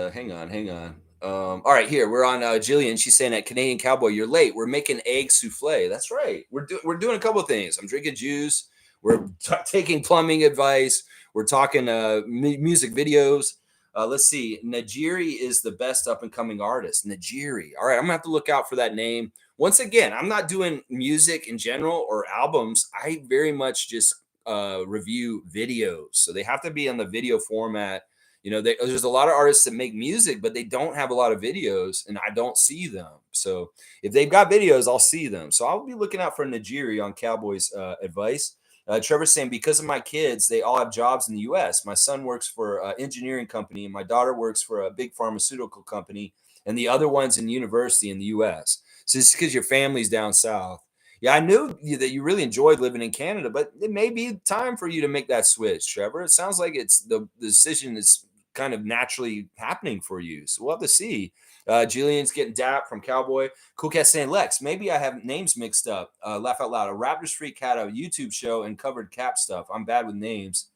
Hang on. All right, here we're on Jillian. She's saying at Canadian Cowboy, you're late. We're making egg souffle. That's right. We're doing a couple of things. I'm drinking juice. We're taking plumbing advice. We're talking music videos. Let's see. Najiri is the best up and coming artist. Najiri. All right, I'm gonna have to look out for that name. Once again, I'm not doing music in general or albums. I very much just review videos, so they have to be on the video format. There's a lot of artists that make music, but they don't have a lot of videos, and I don't see them. So if they've got videos, I'll see them. So I'll be looking out for Najiri on Cowboys advice. Trevor's saying, because of my kids, they all have jobs in the U.S. My son works for an engineering company, and my daughter works for a big pharmaceutical company, and the other one's in university in the U.S. So it's because your family's down south. Yeah, I knew that you really enjoyed living in Canada, but it may be time for you to make that switch, Trevor. It sounds like it's the decision is kind of naturally happening for you. So we'll have to see. Jillian's getting dap from Cowboy. Cool Cat saying, Lex, maybe I have names mixed up. Laugh out loud. A Raptors Freak had a YouTube show and covered Cap stuff. I'm bad with names.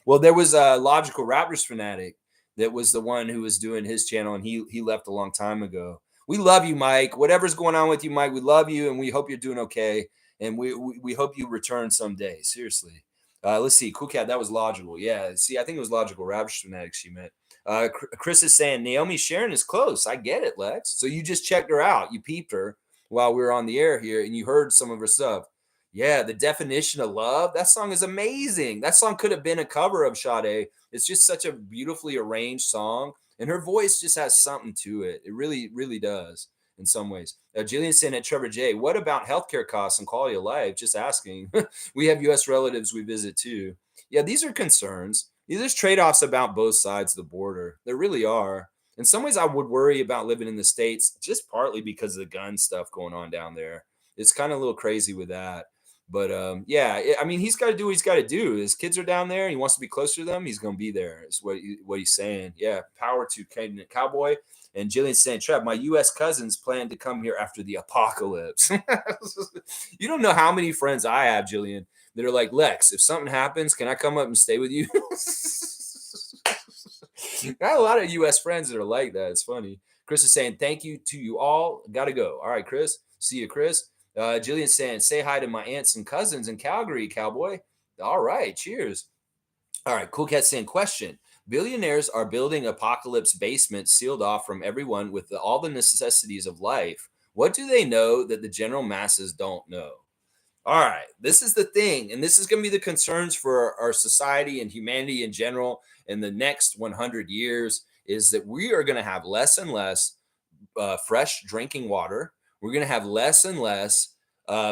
Well, there was a Logical Raptors fanatic that was the one who was doing his channel, and he left a long time ago. We love you, Mike. Whatever's going on with you, Mike, we love you, and we hope you're doing okay. And we hope you return someday. Seriously. Let's see. Cool Cat, that was Logical. Yeah. See, I think it was Logical Raptors Fanatics she meant. Chris is saying Naomi Sharon is close. I get it, Lex. So you just checked her out. You peeped her while we were on the air here, and you heard some of her stuff. Yeah, The Definition of Love. That song is amazing. That song could have been a cover of Sade. It's just such a beautifully arranged song, and her voice just has something to it. It really, really does in some ways. Jillian saying at Trevor J, what about healthcare costs and quality of life? Just asking. We have U.S. relatives we visit too. Yeah, these are concerns. There's trade-offs about both sides of the border. There really are. In some ways, I would worry about living in the States just partly because of the gun stuff going on down there. It's kind of a little crazy with that. But yeah, I mean, he's got to do what he's got to do. His kids are down there. He wants to be closer to them. He's going to be there. Is what he's saying. Yeah, power to Canadian Cowboy. And Jillian's saying, Trev, my U.S. cousins plan to come here after the apocalypse. You don't know how many friends I have, Jillian, that are like, Lex, if something happens, can I come up and stay with you? I got a lot of U.S. friends that are like that. It's funny. Chris is saying, thank you to you all. Got to go. All right, Chris. See you, Chris. Jillian's saying, say hi to my aunts and cousins in Calgary, Cowboy. All right, cheers. All right, Cool Cat saying, question. Billionaires are building apocalypse basements sealed off from everyone with all the necessities of life. What do they know that the general masses don't know? All right, this is the thing, and this is going to be the concerns for our society and humanity in general in the next 100 years is that we are going to have less and less fresh drinking water. We're going to have less and less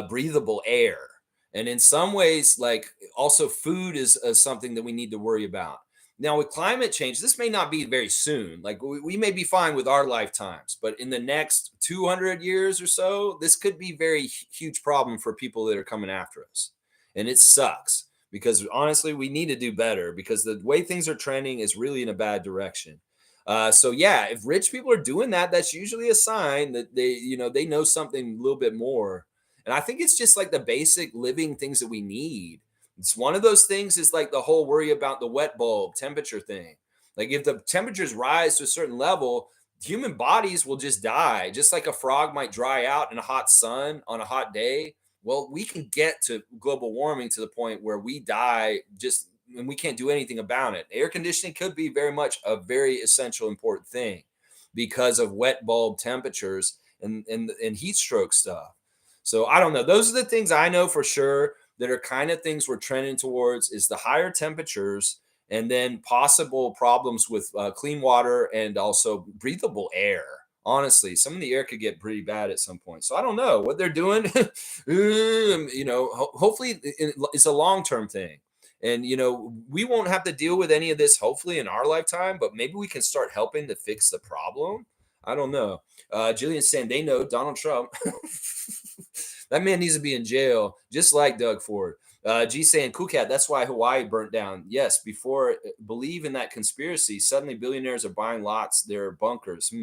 breathable air. And in some ways, like also food is something that we need to worry about. Now, with climate change, this may not be very soon. Like we may be fine with our lifetimes, but in the next 200 years or so, this could be very huge problem for people that are coming after us. And it sucks because honestly, we need to do better because the way things are trending is really in a bad direction. So yeah, if rich people are doing that, that's usually a sign that they know something a little bit more. And I think it's just like the basic living things that we need. It's one of those things is like the whole worry about the wet bulb temperature thing. Like if the temperatures rise to a certain level, human bodies will just die, just like a frog might dry out in a hot sun on a hot day. Well, we can get to global warming to the point where we die just and we can't do anything about it. Air conditioning could be very much a very essential, important thing because of wet bulb temperatures and heat stroke stuff. So I don't know. Those are the things I know for sure. that are kind of things we're trending towards is the higher temperatures and then possible problems with clean water and also breathable air. Honestly, some of the air could get pretty bad at some point. So I don't know what they're doing. Hopefully it's a long term thing. And we won't have to deal with any of this hopefully in our lifetime, but maybe we can start helping to fix the problem. I don't know. Jillian's saying they know Donald Trump. That man needs to be in jail, just like Doug Ford. G saying, Cool Cat, that's why Hawaii burnt down. Yes, before believe in that conspiracy, suddenly billionaires are buying lots, they're bunkers.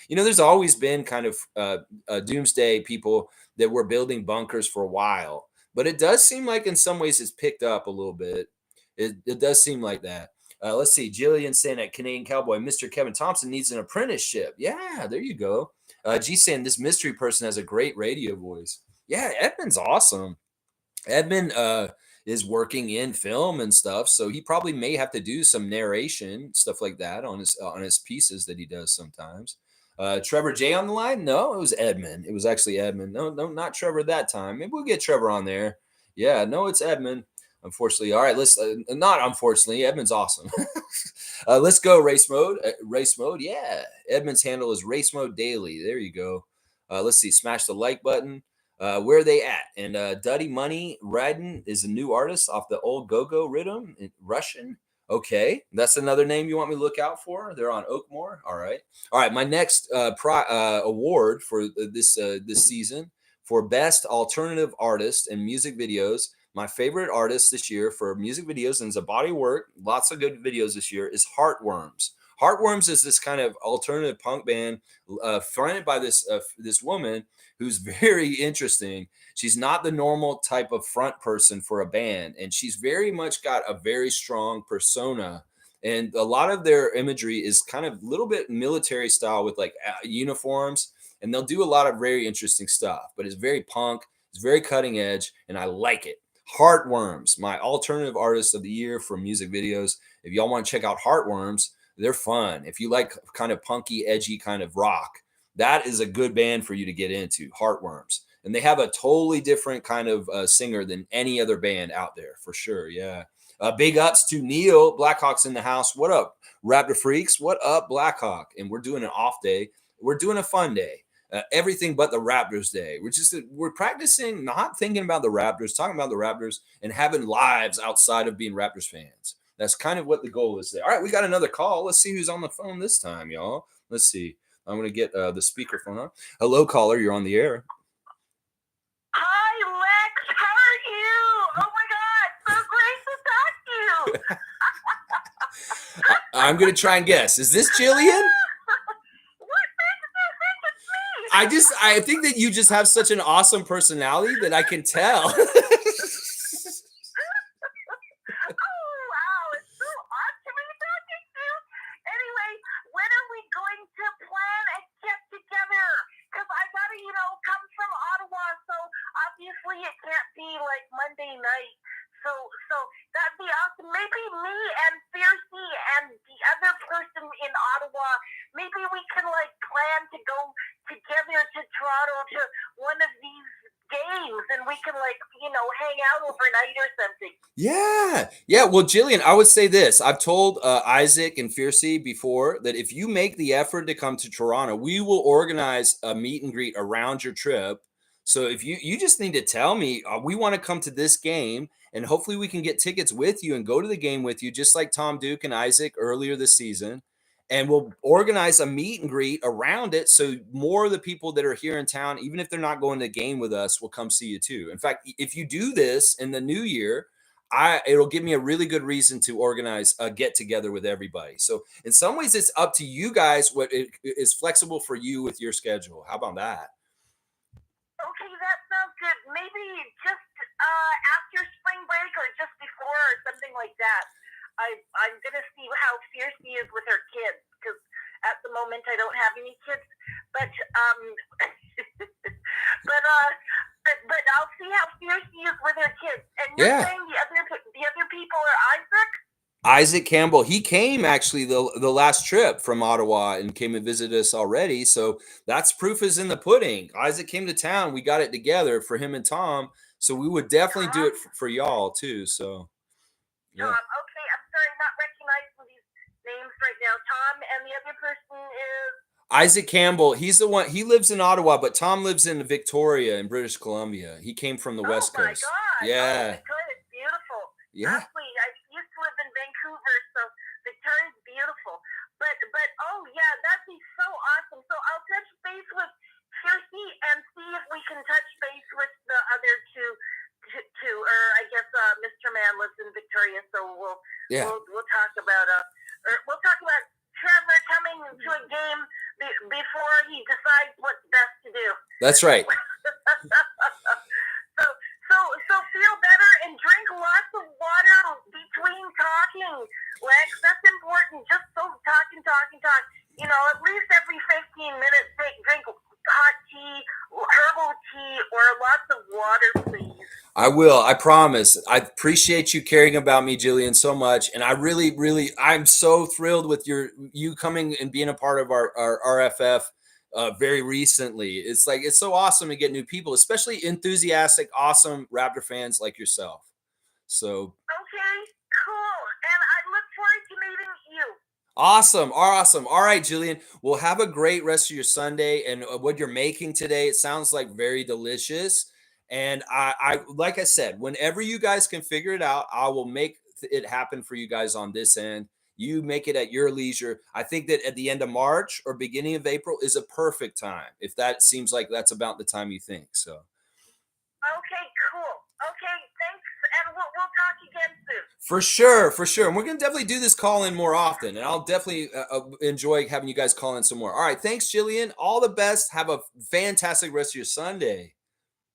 There's always been kind of doomsday people that were building bunkers for a while, but it does seem like in some ways it's picked up a little bit. It does seem like that. Let's see. Jillian saying that Canadian Cowboy, Mr. Kevin Thompson needs an apprenticeship. Yeah, there you go. G saying this mystery person has a great radio voice. Yeah, Edmund's awesome. Edmund is working in film and stuff, so he probably may have to do some narration stuff like that on his pieces that he does sometimes. Trevor J on the line? No, it was Edmund. It was actually Edmund. No, not Trevor that time. Maybe we'll get Trevor on there. Yeah, no, it's Edmund. Unfortunately, all right. Let's not unfortunately. Edmund's awesome. Let's go race mode. Race mode. Yeah, Edmund's handle is race mode daily. There you go. Let's see. Smash the like button. Where are they at? And Duddy Money Radin is a new artist off the old Go-Go rhythm in Russian. Okay, that's another name you want me to look out for. They're on Oakmore. All right. My next award for this season for best alternative artist and music videos. My favorite artist this year for music videos, and it's a body of work, lots of good videos this year, is Heartworms. Heartworms is this kind of alternative punk band fronted by this woman who's very interesting. She's not the normal type of front person for a band, and she's very much got a very strong persona. And a lot of their imagery is kind of a little bit military style with like uniforms, and they'll do a lot of very interesting stuff. But it's very punk, it's very cutting edge, and I like it. Heartworms, my alternative artist of the year for music videos. If y'all want to check out Heartworms, they're fun. If you like kind of punky, edgy kind of rock, that is a good band for you to get into, Heartworms. And they have a totally different kind of singer than any other band out there, for sure. Yeah. Big ups to Neil. Blackhawks in the house. What up, Raptor Freaks? What up, Blackhawk? And we're doing an off day. We're doing a fun day. Everything but the Raptors day. We're practicing not thinking about the Raptors, talking about the Raptors, and having lives outside of being Raptors fans. That's kind of what the goal is there. All right, we got another call. Let's see who's on the phone this time, y'all. Let's see. I'm going to get the speakerphone on. Hello, caller. You're on the air. Hi, Lex. How are you? Oh, my God. So great to talk to you. I'm going to try and guess. Is this Jillian? I think that you just have such an awesome personality that I can tell. Oh, wow. It's so odd to be talking to you. Anyway, when are we going to plan a get together? Because I got to, come from Ottawa, so obviously it can't be like Monday night. So that'd be awesome. Maybe me and Fiercey and the other person in Ottawa, maybe we can like plan to go together to Toronto to one of these games, and we can hang out overnight or something. Yeah. Well, Jillian, I would say this. I've told Isaac and Fiercey before that if you make the effort to come to Toronto, we will organize a meet and greet around your trip. So if you just need to tell me, we want to come to this game, and hopefully we can get tickets with you and go to the game with you, just like Tom Duke and Isaac earlier this season. And we'll organize a meet and greet around it. So more of the people that are here in town, even if they're not going to the game with us, will come see you too. In fact, if you do this in the new year, it'll give me a really good reason to organize a get together with everybody. So in some ways, it's up to you guys what is flexible for you with your schedule. How about that? Okay, that sounds good. Maybe just after spring break or just before or something like that. I'm going to see how Fiercey is with her kids, because at the moment I don't have any kids. But but I'll see how Fiercey is with her kids. And you're saying the other people are Isaac? Isaac Campbell. He came actually the last trip from Ottawa and came and visited us already. So that's proof is in the pudding. Isaac came to town. We got it together for him and Tom. So we would definitely do Tom? it for y'all too. So yeah. Tom. Okay, I'm sorry, not recognizing these names right now. Tom, and the other person is. Isaac Campbell, he's the one. He lives in Ottawa, but Tom lives in Victoria in British Columbia. He came from the Oh West my Coast. God! Oh, Yeah, Victoria's beautiful. yeah. Absolutely. I used to live in Vancouver, so Victoria's beautiful. But oh yeah, that'd be so awesome. So I'll touch base with Kirsty and see if we can touch base with the other two. Or I guess Mr. Man lives in Victoria, so Yeah, we'll talk about or we'll talk about Trevor coming to a game before he decides what's best to do. that's right. So feel better and drink lots of water between talking, Lex. That's important. Just so talk. At least every 15 minutes, drink hot tea, herbal tea, or lots of water, please. I will. I promise. I appreciate you caring about me, Jillian, so much, and I really, really, I'm so thrilled with you coming and being a part of our RFF. Very recently, it's so awesome to get new people, especially enthusiastic, awesome Raptor fans like yourself. So Okay, cool. And I look forward to meeting you. awesome, awesome. All right, Jillian. Well, have a great rest of your Sunday and what you're making today. It sounds like very delicious. And I, like I said, whenever you guys can figure it out, I will make it happen for you guys on this end. You make it at your leisure. I think that at the end of March or beginning of April is a perfect time. If that seems like that's about the time you think. So. Okay, cool. Okay, thanks, and we'll talk again soon. For sure, for sure. And we're going to definitely do this call in more often. And I'll definitely enjoy having you guys call in some more. All right. Thanks, Jillian. All the best. Have a fantastic rest of your Sunday.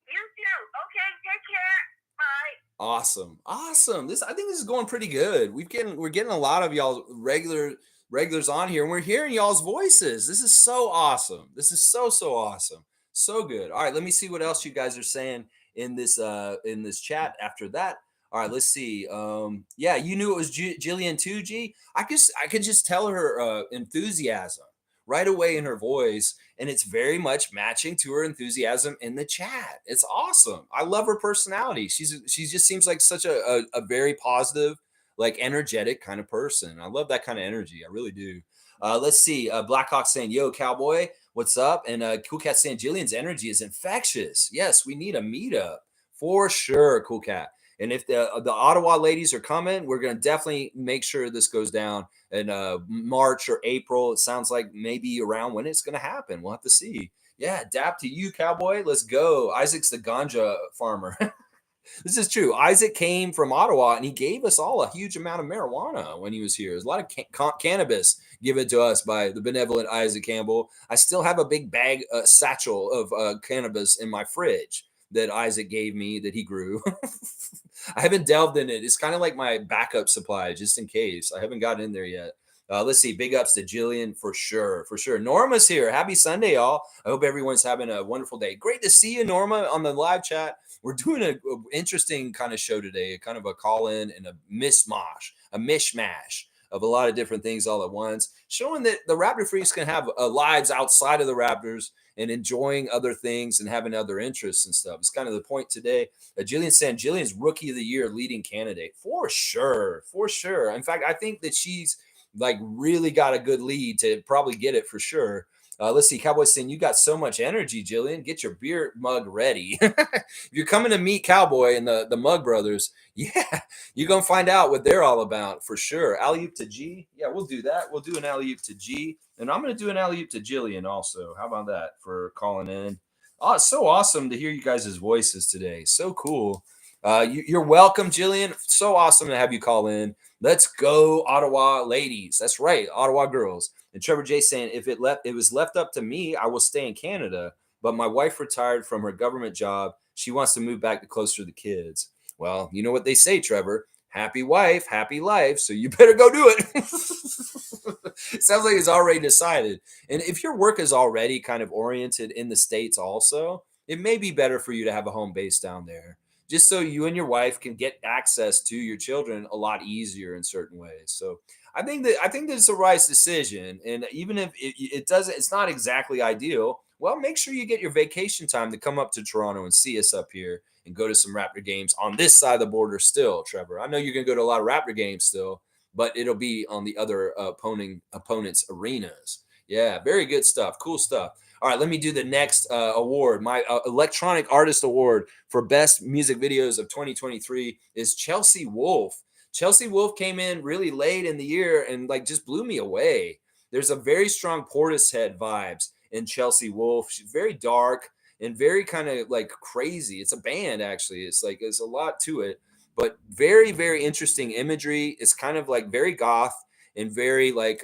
You too. Okay, take care. Bye. Awesome. Awesome. I think this is going pretty good. We're getting a lot of y'all regulars on here and we're hearing y'all's voices. This is so awesome. This is so awesome. So good. All right, let me see what else you guys are saying in this chat after that. All right, let's see. Yeah, you knew it was Jillian too, G. I could just tell her enthusiasm right away in her voice, and it's very much matching to her enthusiasm in the chat. It's awesome. I love her personality. She just seems like such a very positive, like energetic kind of person. I love that kind of energy. I really do. Let's see. Blackhawk saying, "Yo, cowboy, what's up?" And Cool Cat saying, "Jillian's energy is infectious." Yes, we need a meetup for sure, Cool Cat. And if the Ottawa ladies are coming, we're gonna definitely make sure this goes down in March or April. It sounds like maybe around when it's gonna happen. We'll have to see. Yeah, adapt to you, cowboy. Let's go. Isaac's the ganja farmer. This is true. Isaac came from Ottawa and he gave us all a huge amount of marijuana when he was here. There's a lot of cannabis given to us by the benevolent Isaac Campbell. I still have a big bag, satchel of cannabis in my fridge that Isaac gave me that he grew. I haven't delved in it. It's kind of like my backup supply just in case. I haven't gotten in there yet. Let's see. Big ups to Jillian for sure. For sure. Norma's here. Happy Sunday, y'all. I hope everyone's having a wonderful day. Great to see you, Norma, on the live chat. We're doing a interesting kind of show today, kind of a call in and a mishmash of a lot of different things all at once, showing that the Raptor freaks can have lives outside of the Raptors and enjoying other things and having other interests and stuff. It's kind of the point today. Jillian saying Jillian's Rookie of the Year leading candidate for sure, for sure. In fact, I think that she's like really got a good lead to probably get it for sure. Let's see. Cowboy's saying, "You got so much energy, Jillian. Get your beer mug ready." If you're coming to meet Cowboy and the Mug Brothers, yeah, you're going to find out what they're all about for sure. Alley oop to G. Yeah, we'll do that. We'll do an alley oop to G. And I'm going to do an alley oop to Jillian also. How about that for calling in? Oh, it's so awesome to hear you guys' voices today. So cool. You're welcome, Jillian. So awesome to have you call in. Let's go, Ottawa ladies. That's right, Ottawa girls. And Trevor J saying, if it was left up to me, I will stay in Canada. But my wife retired from her government job. She wants to move back to closer to the kids. Well, you know what they say, Trevor. Happy wife, happy life. So you better go do it. It sounds like it's already decided. And if your work is already kind of oriented in the States also, it may be better for you to have a home base down there, just so you and your wife can get access to your children a lot easier in certain ways. So I think that it's a wise decision. And even if it doesn't, it's not exactly ideal. well, make sure you get your vacation time to come up to Toronto and see us up here and go to some Raptor games on this side of the border still, Trevor. I know you're going to go to a lot of Raptor games still, but it'll be on the other opponents' arenas. Yeah, very good stuff. Cool stuff. All right, let me do the next award. My Electronic Artist Award for Best Music Videos of 2023 is Chelsea Wolfe. Chelsea Wolfe came in really late in the year and like just blew me away. There's a very strong Portishead vibes in Chelsea Wolfe. She's very dark and very kind of like crazy. It's a band actually. It's like there's a lot to it, but very very interesting imagery. It's kind of like very goth and very like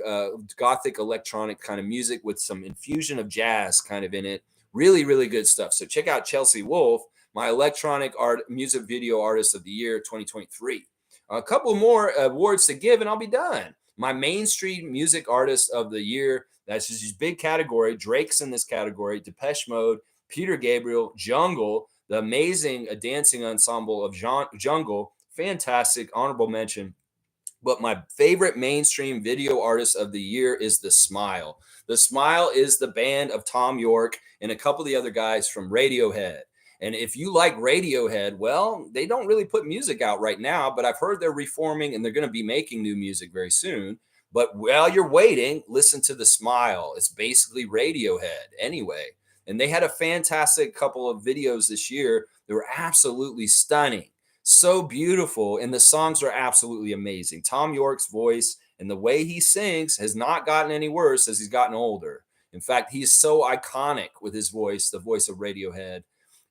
gothic electronic kind of music with some infusion of jazz kind of in it. Really really good stuff. So check out Chelsea Wolfe, my electronic art music video artist of the year 2023. A couple more awards to give and I'll be done. My mainstream music artist of the year. That's just a big category. Drake's in this category. Depeche Mode, Peter Gabriel, Jungle, the amazing dancing ensemble of Jungle. Fantastic. Honorable mention. But my favorite mainstream video artist of the year is The Smile. The Smile is the band of Tom York and a couple of the other guys from Radiohead. And if you like Radiohead, well, they don't really put music out right now, but I've heard they're reforming and they're going to be making new music very soon. But while you're waiting, listen to The Smile. It's basically Radiohead anyway. And they had a fantastic couple of videos this year that were absolutely stunning. So beautiful. And the songs are absolutely amazing. Tom York's voice and the way he sings has not gotten any worse as he's gotten older. In fact, he's so iconic with his voice, the voice of Radiohead.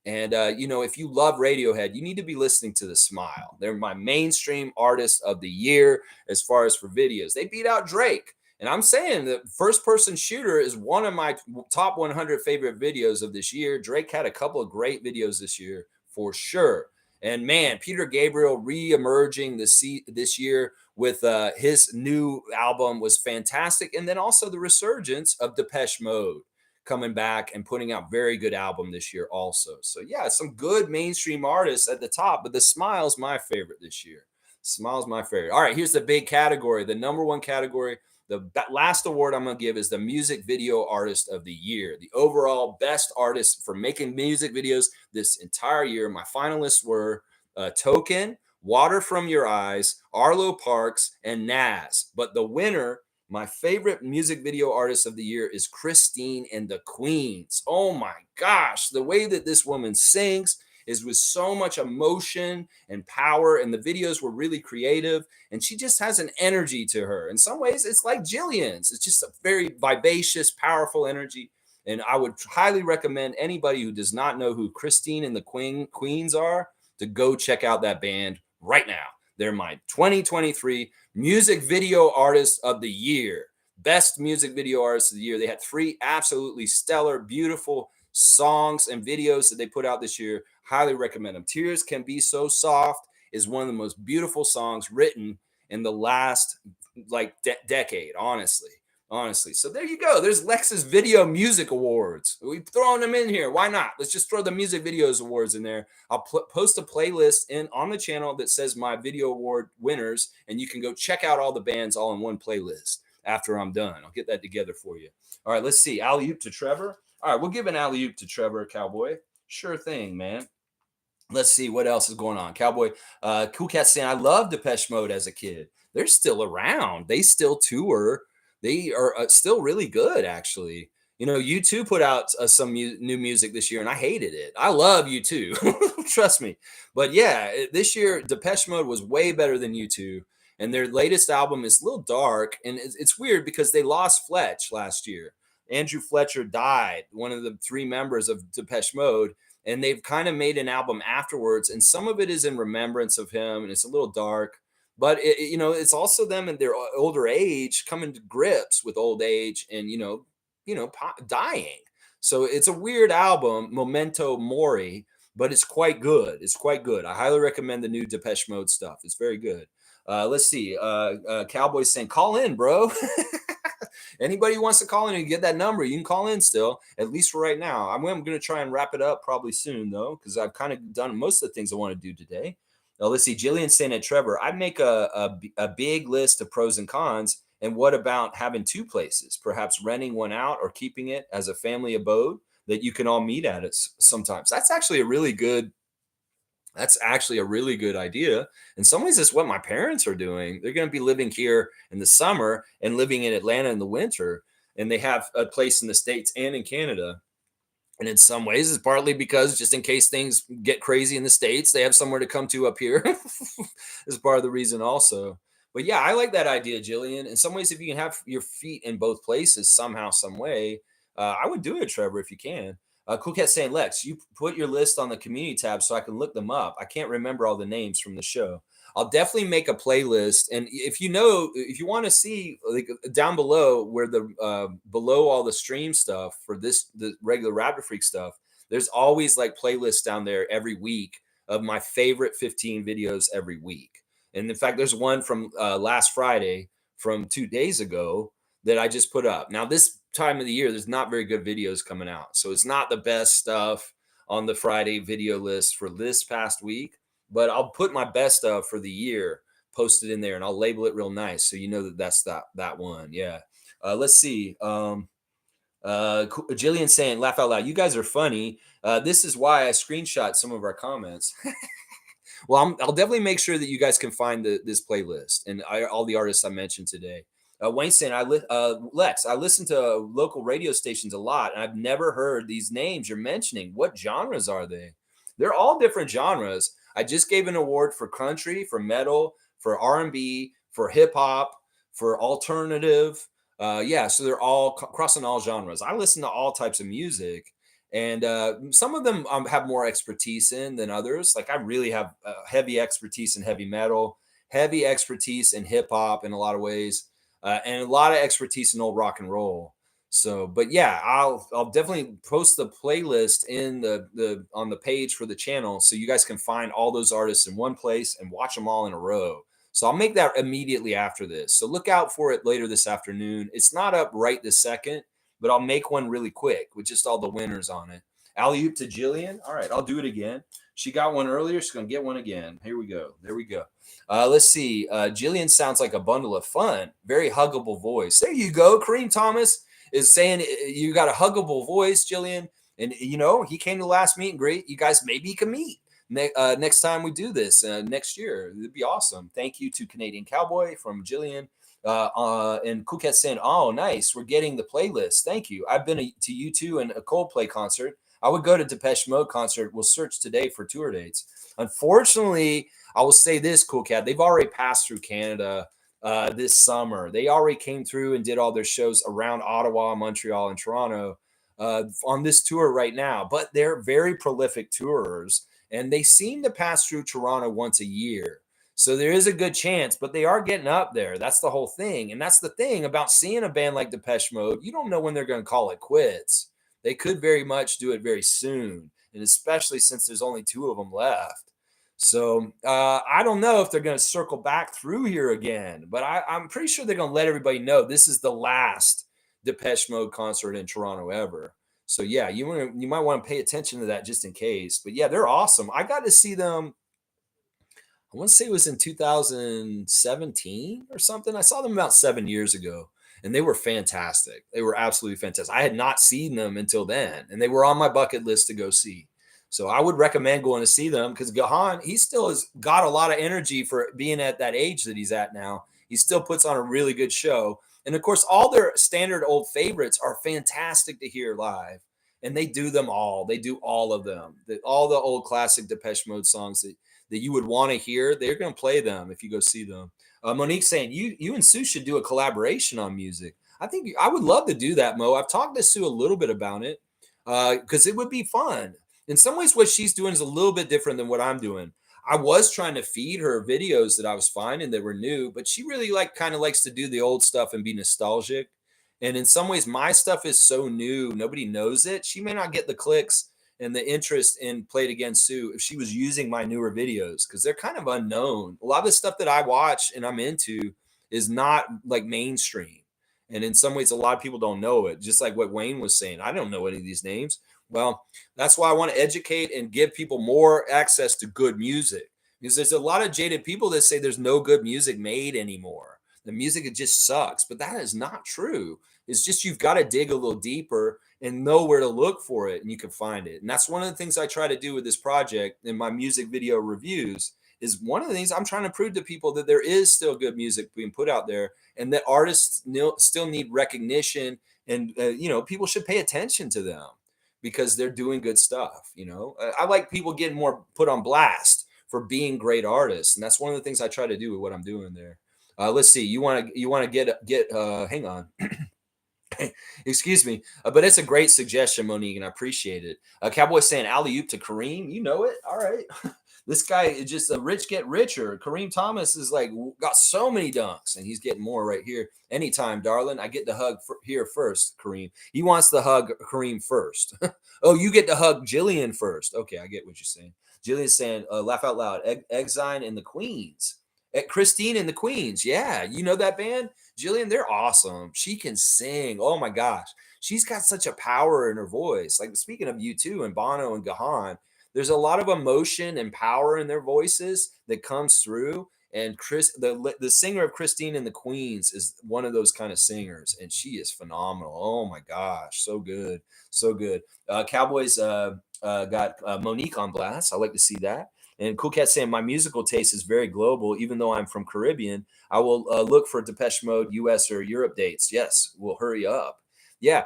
And, if you love Radiohead, you need to be listening to The Smile. They're my mainstream artist of the year as far as for videos. They beat out Drake. And I'm saying that First Person Shooter is one of my top 100 favorite videos of this year. Drake had a couple of great videos this year for sure. And man, Peter Gabriel re-emerging this year with his new album was fantastic. And then also the resurgence of Depeche Mode coming back and putting out very good album this year also. So yeah, some good mainstream artists at the top, but The Smile's my favorite this year. Smile's my favorite. All right, here's the big category, the number one category. The last award I'm going to give is the Music Video Artist of the Year, the overall best artist for making music videos this entire year. My finalists were Token, Water From Your Eyes, Arlo Parks, and Nas. But the winner, my favorite music video artist of the year, is Christine and the Queens. Oh my gosh, the way that this woman sings is with so much emotion and power, and the videos were really creative, and she just has an energy to her. In some ways, it's like Jillian's. It's just a very vivacious, powerful energy, and I would highly recommend anybody who does not know who Christine and the Queens are to go check out that band right now. They're my 2023 Music Video Artist of the Year. Best Music Video Artist of the Year. They had 3 absolutely stellar, beautiful songs and videos that they put out this year. Highly recommend them. Tears Can Be So Soft is one of the most beautiful songs written in the last decade, honestly. So there you go. There's Lex's Video Music Awards. We've thrown them in here. Why not? Let's just throw the Music Videos Awards in there. I'll post a playlist on the channel that says my video award winners, and you can go check out all the bands all in one playlist after I'm done. I'll get that together for you. All right, let's see. Alley-oop to Trevor. All right, we'll give an alley-oop to Trevor, Cowboy. Sure thing, man. Let's see what else is going on. Cowboy, Cool Cat saying, I loved Depeche Mode as a kid. They're still around. They still tour. They are still really good, actually. U2 put out some new music this year, and I hated it. I love U2. Trust me. But yeah, this year, Depeche Mode was way better than U2. And their latest album is a little dark. And it's weird because they lost Fletch last year. Andrew Fletcher died, one of the 3 members of Depeche Mode. And they've kind of made an album afterwards. And some of it is in remembrance of him. And it's a little dark. But it's also them in their older age coming to grips with old age and dying. So it's a weird album, Memento Mori, but it's quite good. It's quite good. I highly recommend the new Depeche Mode stuff. It's very good. Let's see. Cowboys saying, call in, bro. Anybody who wants to call in and get that number, you can call in still, at least for right now. I'm going to try and wrap it up probably soon, though, because I've kind of done most of the things I want to do today. Let's see. Jillian saying at Trevor, I'd make a big list of pros and cons. And what about having 2 places, perhaps renting one out or keeping it as a family abode? that you can all meet at it sometimes. That's actually a really good idea. In some ways, it's what my parents are doing. They're going to be living here in the summer and living in Atlanta in the winter. And they have a place in the States and in Canada. And in some ways, it's partly because just in case things get crazy in the States, they have somewhere to come to up here. Is part of the reason also. But yeah, I like that idea, Jillian. In some ways, if you can have your feet in both places somehow, some way, I would do it, Trevor, if you can. Cool Cat saying, Lex, you put your list on the community tab so I can look them up. I can't remember all the names from the show. I'll definitely make a playlist. And if if you want to see like down below where the below all the stream stuff for the regular Raptor Freak stuff, there's always like playlists down there every week of my favorite 15 videos every week. And in fact, there's one from last Friday from 2 days ago that I just put up. Now, this time of the year, there's not very good videos coming out. So it's not the best stuff on the Friday video list for this past week, but I'll put my best stuff for the year posted in there and I'll label it real nice. So you know that that's that one. Yeah. Let's see. Jillian saying, laugh out loud. You guys are funny. This is why I screenshot some of our comments. Well, I'll definitely make sure that you guys can find this playlist and all the artists I mentioned today. Wayne saying, Lex, I listen to local radio stations a lot, and I've never heard these names you're mentioning. What genres are they? They're all different genres. I just gave an award for country, for metal, for R&B, for hip hop, for alternative. Yeah, so they're all crossing all genres. I listen to all types of music. And some of them have more expertise in than others. Like I really have heavy expertise in heavy metal, heavy expertise in hip hop in a lot of ways, and a lot of expertise in old rock and roll. So, but yeah, I'll definitely post the playlist in the on the page for the channel so you guys can find all those artists in one place and watch them all in a row. So I'll make that immediately after this. So look out for it later this afternoon. It's not up right this second, but I'll make one really quick with just all the winners on it. Alley oop to Jillian. All right, I'll do it again. She got one earlier. She's going to get one again. Here we go. There we go. Let's see. Jillian sounds like a bundle of fun. Very huggable voice. There you go. Kareem Thomas is saying you got a huggable voice, Jillian. And, you know, he came to the last meet and greet. You guys maybe can meet next time we do this next year. It'd be awesome. Thank you to Canadian Cowboy from Jillian. And Kuket saying, oh, nice. We're getting the playlist. Thank you. I've been to U2 and a Coldplay concert. I would go to Depeche Mode concert. We'll search today for tour dates. Unfortunately, I will say this, Cool Cat, they've already passed through Canada this summer. They already came through and did all their shows around Ottawa, Montreal, and Toronto on this tour right now. But they're very prolific tourers, and they seem to pass through Toronto once a year. So there is a good chance, but they are getting up there. That's the whole thing. And that's the thing about seeing a band like Depeche Mode. You don't know when they're going to call it quits. They could very much do it very soon, and especially since there's only two of them left. So I don't know if they're going to circle back through here again, but I'm pretty sure they're going to let everybody know this is the last Depeche Mode concert in Toronto ever. So yeah, you might want to pay attention to that just in case. But yeah, they're awesome. I got to see them. I want to say it was in 2017 or something. I saw them about 7 years ago, and they were fantastic. They were absolutely fantastic. I had not seen them until then, and they were on my bucket list to go see. So I would recommend going to see them because Gahan, he still has got a lot of energy for being at that age that he's at now. He still puts on a really good show. And of course, all their standard old favorites are fantastic to hear live. And they do them all. They do all of them. All the old classic Depeche Mode songs that you would want to hear, they're going to play them if you go see them. Monique saying, you and Sue should do a collaboration on music. I think I would love to do that, Mo. I've talked to Sue a little bit about it because it would be fun. In some ways, what she's doing is a little bit different than what I'm doing. I was trying to feed her videos that I was finding that were new, but she really kind of likes to do the old stuff and be nostalgic. And in some ways, my stuff is so new, nobody knows it. She may not get the clicks and the interest in Play It Again Sue if she was using my newer videos because they're kind of unknown. A lot of the stuff that I watch and I'm into is not like mainstream. And in some ways, a lot of people don't know it. Just like what Wayne was saying, I don't know any of these names. Well, that's why I want to educate and give people more access to good music because there's a lot of jaded people that say there's no good music made anymore. The music, it just sucks. But that is not true. It's just you've got to dig a little deeper and know where to look for it, and you can find it. And that's one of the things I try to do with this project in my music video reviews. Is one of the things I'm trying to prove to people that there is still good music being put out there, and that artists still need recognition, and people should pay attention to them because they're doing good stuff. I like people getting more put on blast for being great artists, and that's one of the things I try to do with what I'm doing there. Let's see. You want to get hang on. Excuse me, but it's a great suggestion, Monique, and I appreciate it. Cowboy saying alley oop to Kareem, you know it. All right, this guy is just a rich get richer. Kareem Thomas is like got so many dunks, and he's getting more right here. Anytime, darling, I get the hug here first. Kareem, he wants the hug Kareem first. Oh, you get the hug Jillian first. Okay, I get what you're saying. Jillian's saying, laugh out loud. Exine and the Queens. Christine and the Queens. Yeah, you know that band? Jillian, they're awesome. She can sing. Oh my gosh. She's got such a power in her voice. Like speaking of U2 and Bono and Gahan, there's a lot of emotion and power in their voices that comes through. And the singer of Christine and the Queens, is one of those kind of singers, and she is phenomenal. Oh my gosh, so good, so good. Cowboys got Monique on blast. I like to see that. And Cool Cat saying my musical taste is very global, even though I'm from Caribbean. I will look for Depeche Mode US or Europe dates. Yes, we'll hurry up. Yeah,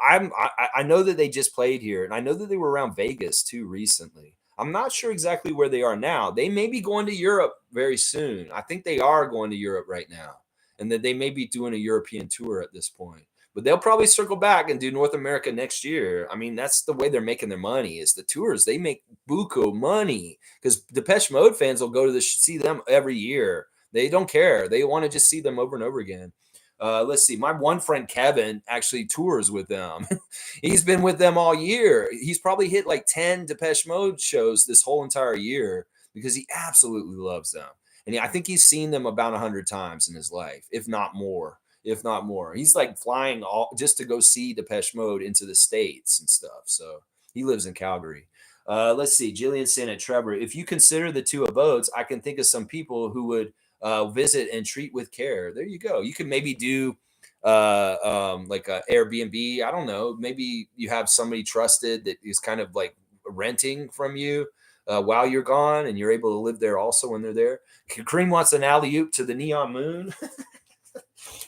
I know that they just played here, and I know that they were around Vegas too recently. I'm not sure exactly where they are now. They may be going to Europe very soon. I think they are going to Europe right now, and that they may be doing a European tour at this point. But they'll probably circle back and do North America next year. I mean, that's the way they're making their money, is the tours. They make buku money because Depeche Mode fans will go to see them every year. They don't care. They want to just see them over and over again. Let's see. My one friend Kevin actually tours with them. He's been with them all year. He's probably hit like 10 Depeche Mode shows this whole entire year because he absolutely loves them. And I think he's seen them about 100 times in his life, if not more. If not more. He's like flying all just to go see Depeche Mode into the States and stuff. So he lives in Calgary. Let's see. Jillian saying at Trevor, if you consider the two abodes, I can think of some people who would visit and treat with care. There you go. You can maybe do like a Airbnb. I don't know. Maybe you have somebody trusted that is kind of like renting from you while you're gone, and you're able to live there also when they're there. Kareem wants an alley oop to the neon moon.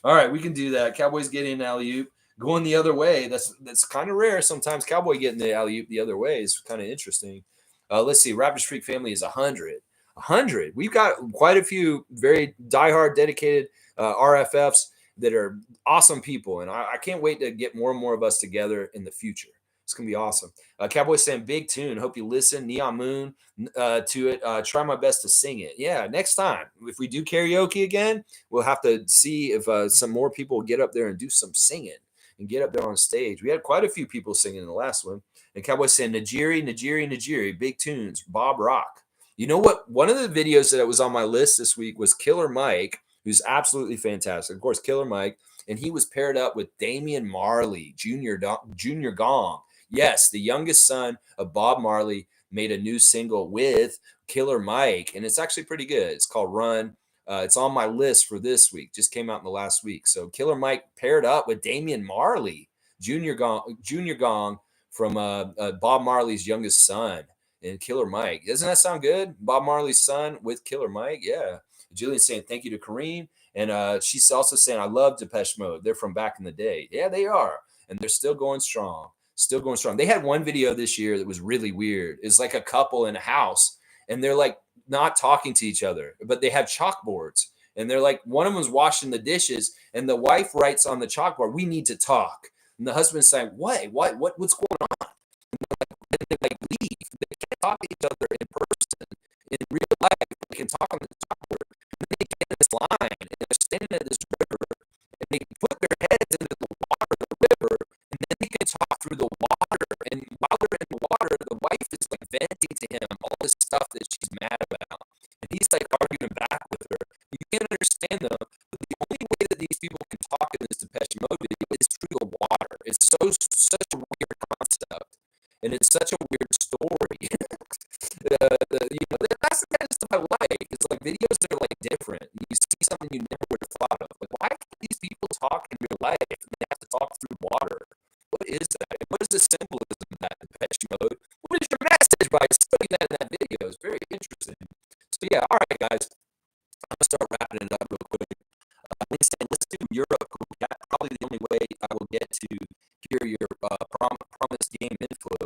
All right, we can do that. Cowboys getting an alley oop going the other way. That's kind of rare. Sometimes Cowboy getting the alley oop the other way is kind of interesting. Let's see. Raptors Freak family is 100. 100. We've got quite a few very diehard, dedicated RFFs that are awesome people, and I can't wait to get more and more of us together in the future. It's gonna be awesome. Cowboys saying big tune. Hope you listen. Neon Moon to it. Try my best to sing it. Yeah, next time if we do karaoke again, we'll have to see if some more people get up there and do some singing and get up there on stage. We had quite a few people singing in the last one. And Cowboys saying Najiri, big tunes. Bob Rock. You know what? One of the videos that was on my list this week was Killer Mike, who's absolutely fantastic. Of course, Killer Mike, and he was paired up with Damian Marley, Junior Gong. Yes, the youngest son of Bob Marley made a new single with Killer Mike, and it's actually pretty good. It's called Run. It's on my list for this week. Just came out in the last week. So Killer Mike paired up with Damian Marley, Junior Gong from Bob Marley's youngest son, and Killer Mike. Doesn't that sound good? Bob Marley's son with Killer Mike. Yeah. Jillian's saying thank you to Kareem, and she's also saying I love Depeche Mode. They're from back in the day. Yeah, they are, and they're still going strong. Still going strong. They had one video this year that was really weird. It's like a couple in a house, and they're like not talking to each other, but they have chalkboards, and they're like one of them's washing the dishes, and the wife writes on the chalkboard, "We need to talk," and the husband's saying, "What? What's going on?" And they like leave. They can't talk to each other in person in real life. They can talk on the chalkboard. And then they get in this line, and they're standing at this river, and they put their heads into the water, the river, and then they can talk through the water. And while they're in the water, the wife is like venting to him all this stuff that she's mad about. And he's like arguing back with her. You can't understand them, but the only way that these people can talk in this Depeche Mode video is through the water. It's such a weird concept, and it's such a weird story. That's the kind of stuff I like. It's like videos that are like different. You see something you never would have thought of. Like, why can't these people talk in real life and they have to talk through water? What is is the symbolism of that Depeche Mode? What is your message by putting that in that video? It's very interesting. So yeah, all right, guys. I'm gonna start wrapping it up real quick. Let's do Europe. That's probably the only way I will get to hear your promised game info.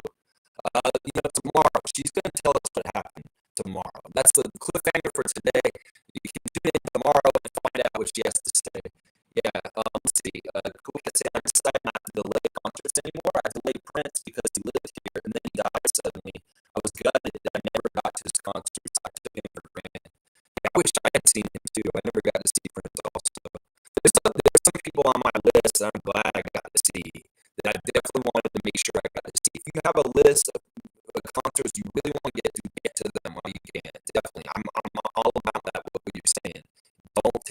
Tomorrow she's gonna tell us what happened tomorrow. That's the cliffhanger for today. You can tune in tomorrow and find out what she has to say. Yeah, let's see. Cool Cat said, I decided not to delay concerts anymore. I delayed Prince because he lived here and then he died suddenly. I was gutted that I never got to his concerts. I took him for granted. I wish I had seen him too. I never got to see Prince also. There's some people on my list that I'm glad I got to see that I definitely wanted to make sure I got to see. If you have a list of concerts you really want to get to them while you can. Definitely. I'm all about that, what you're saying. Don't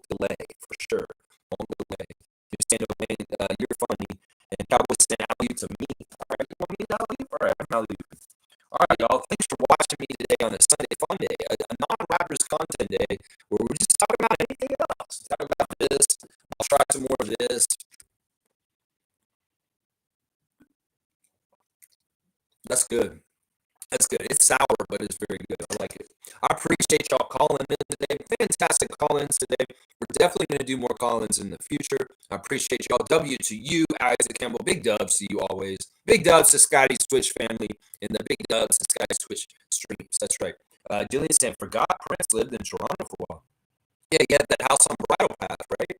delay, for sure. Don't delay. You stand up and you're funny. And Cowboys stand out you to me. All right, you want me to out you? All right, I'm out you. All right, y'all. Thanks for watching me today on a Sunday Fun Day, a non-Raptors content day, where we're just talking about anything else. Talk about this. I'll try some more of this. That's good. That's good. It's sour, but it's very good. I like it. I appreciate y'all calling in today. Fantastic call-ins today. We're definitely going to do more call-ins in the future. I appreciate y'all. W to you, Isaac Campbell. Big dubs to you always. Big dubs to Scotty's Twitch family and the big dubs to Scotty's Twitch streams. That's right. Jillian said, forgot Prince lived in Toronto for a while. Yeah, he had that house on Bridle Path, right?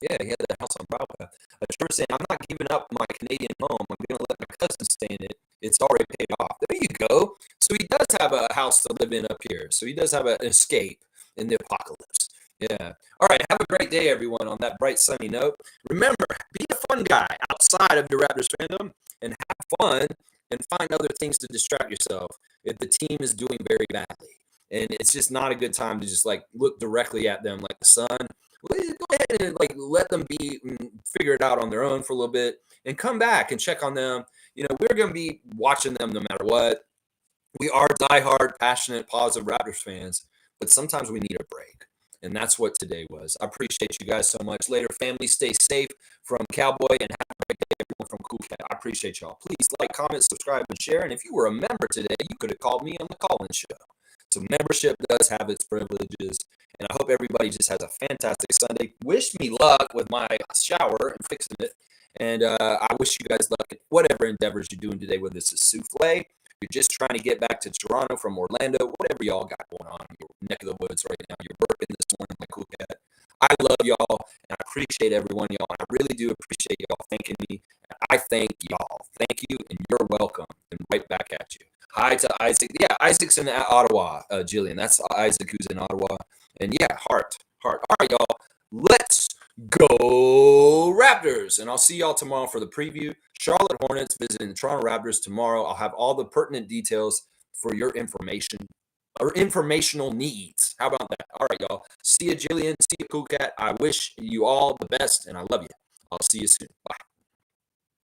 Yeah, he had that house on Bridle Path. Trevor saying, I'm not giving up my Canadian home. I'm going to let my cousin stay in it. It's already paid off. There you go. So he does have a house to live in up here. So he does have an escape in the apocalypse. Yeah. All right. Have a great day, everyone, on that bright, sunny note. Remember, be a fun guy outside of your Raptors fandom and have fun and find other things to distract yourself if the team is doing very badly. And it's just not a good time to just look directly at them like the sun. Well, go ahead and let them figure it out on their own for a little bit and come back and check on them. We're going to be watching them no matter what. We are diehard, passionate, positive Raptors fans, but sometimes we need a break. And that's what today was. I appreciate you guys so much. Later, family, stay safe from Cowboy, and have a great day, everyone from Cool Cat. I appreciate y'all. Please like, comment, subscribe, and share. And if you were a member today, you could have called me on the call-in show. So membership does have its privileges. And I hope everybody just has a fantastic Sunday. Wish me luck with my shower and fixing it. And I wish you guys luck in whatever endeavors you're doing today, whether it's a souffle, you're just trying to get back to Toronto from Orlando, whatever y'all got going on in your neck of the woods right now. You're working this morning like Cool Cat. I love y'all, and I appreciate everyone, y'all. I really do appreciate y'all thanking me. I thank y'all. Thank you, and you're welcome. And right back at you. Hi to Isaac. Yeah, Isaac's in Ottawa, Jillian. That's Isaac who's in Ottawa. And yeah, heart. All right, y'all. Let's go Raptors. And I'll see y'all tomorrow for the preview. Charlotte Hornets visiting the Toronto Raptors tomorrow. I'll have all the pertinent details for your information or informational needs. How about that? All right, y'all. See you, Jillian. See you, Cool Cat. I wish you all the best, and I love you. I'll see you soon. Bye.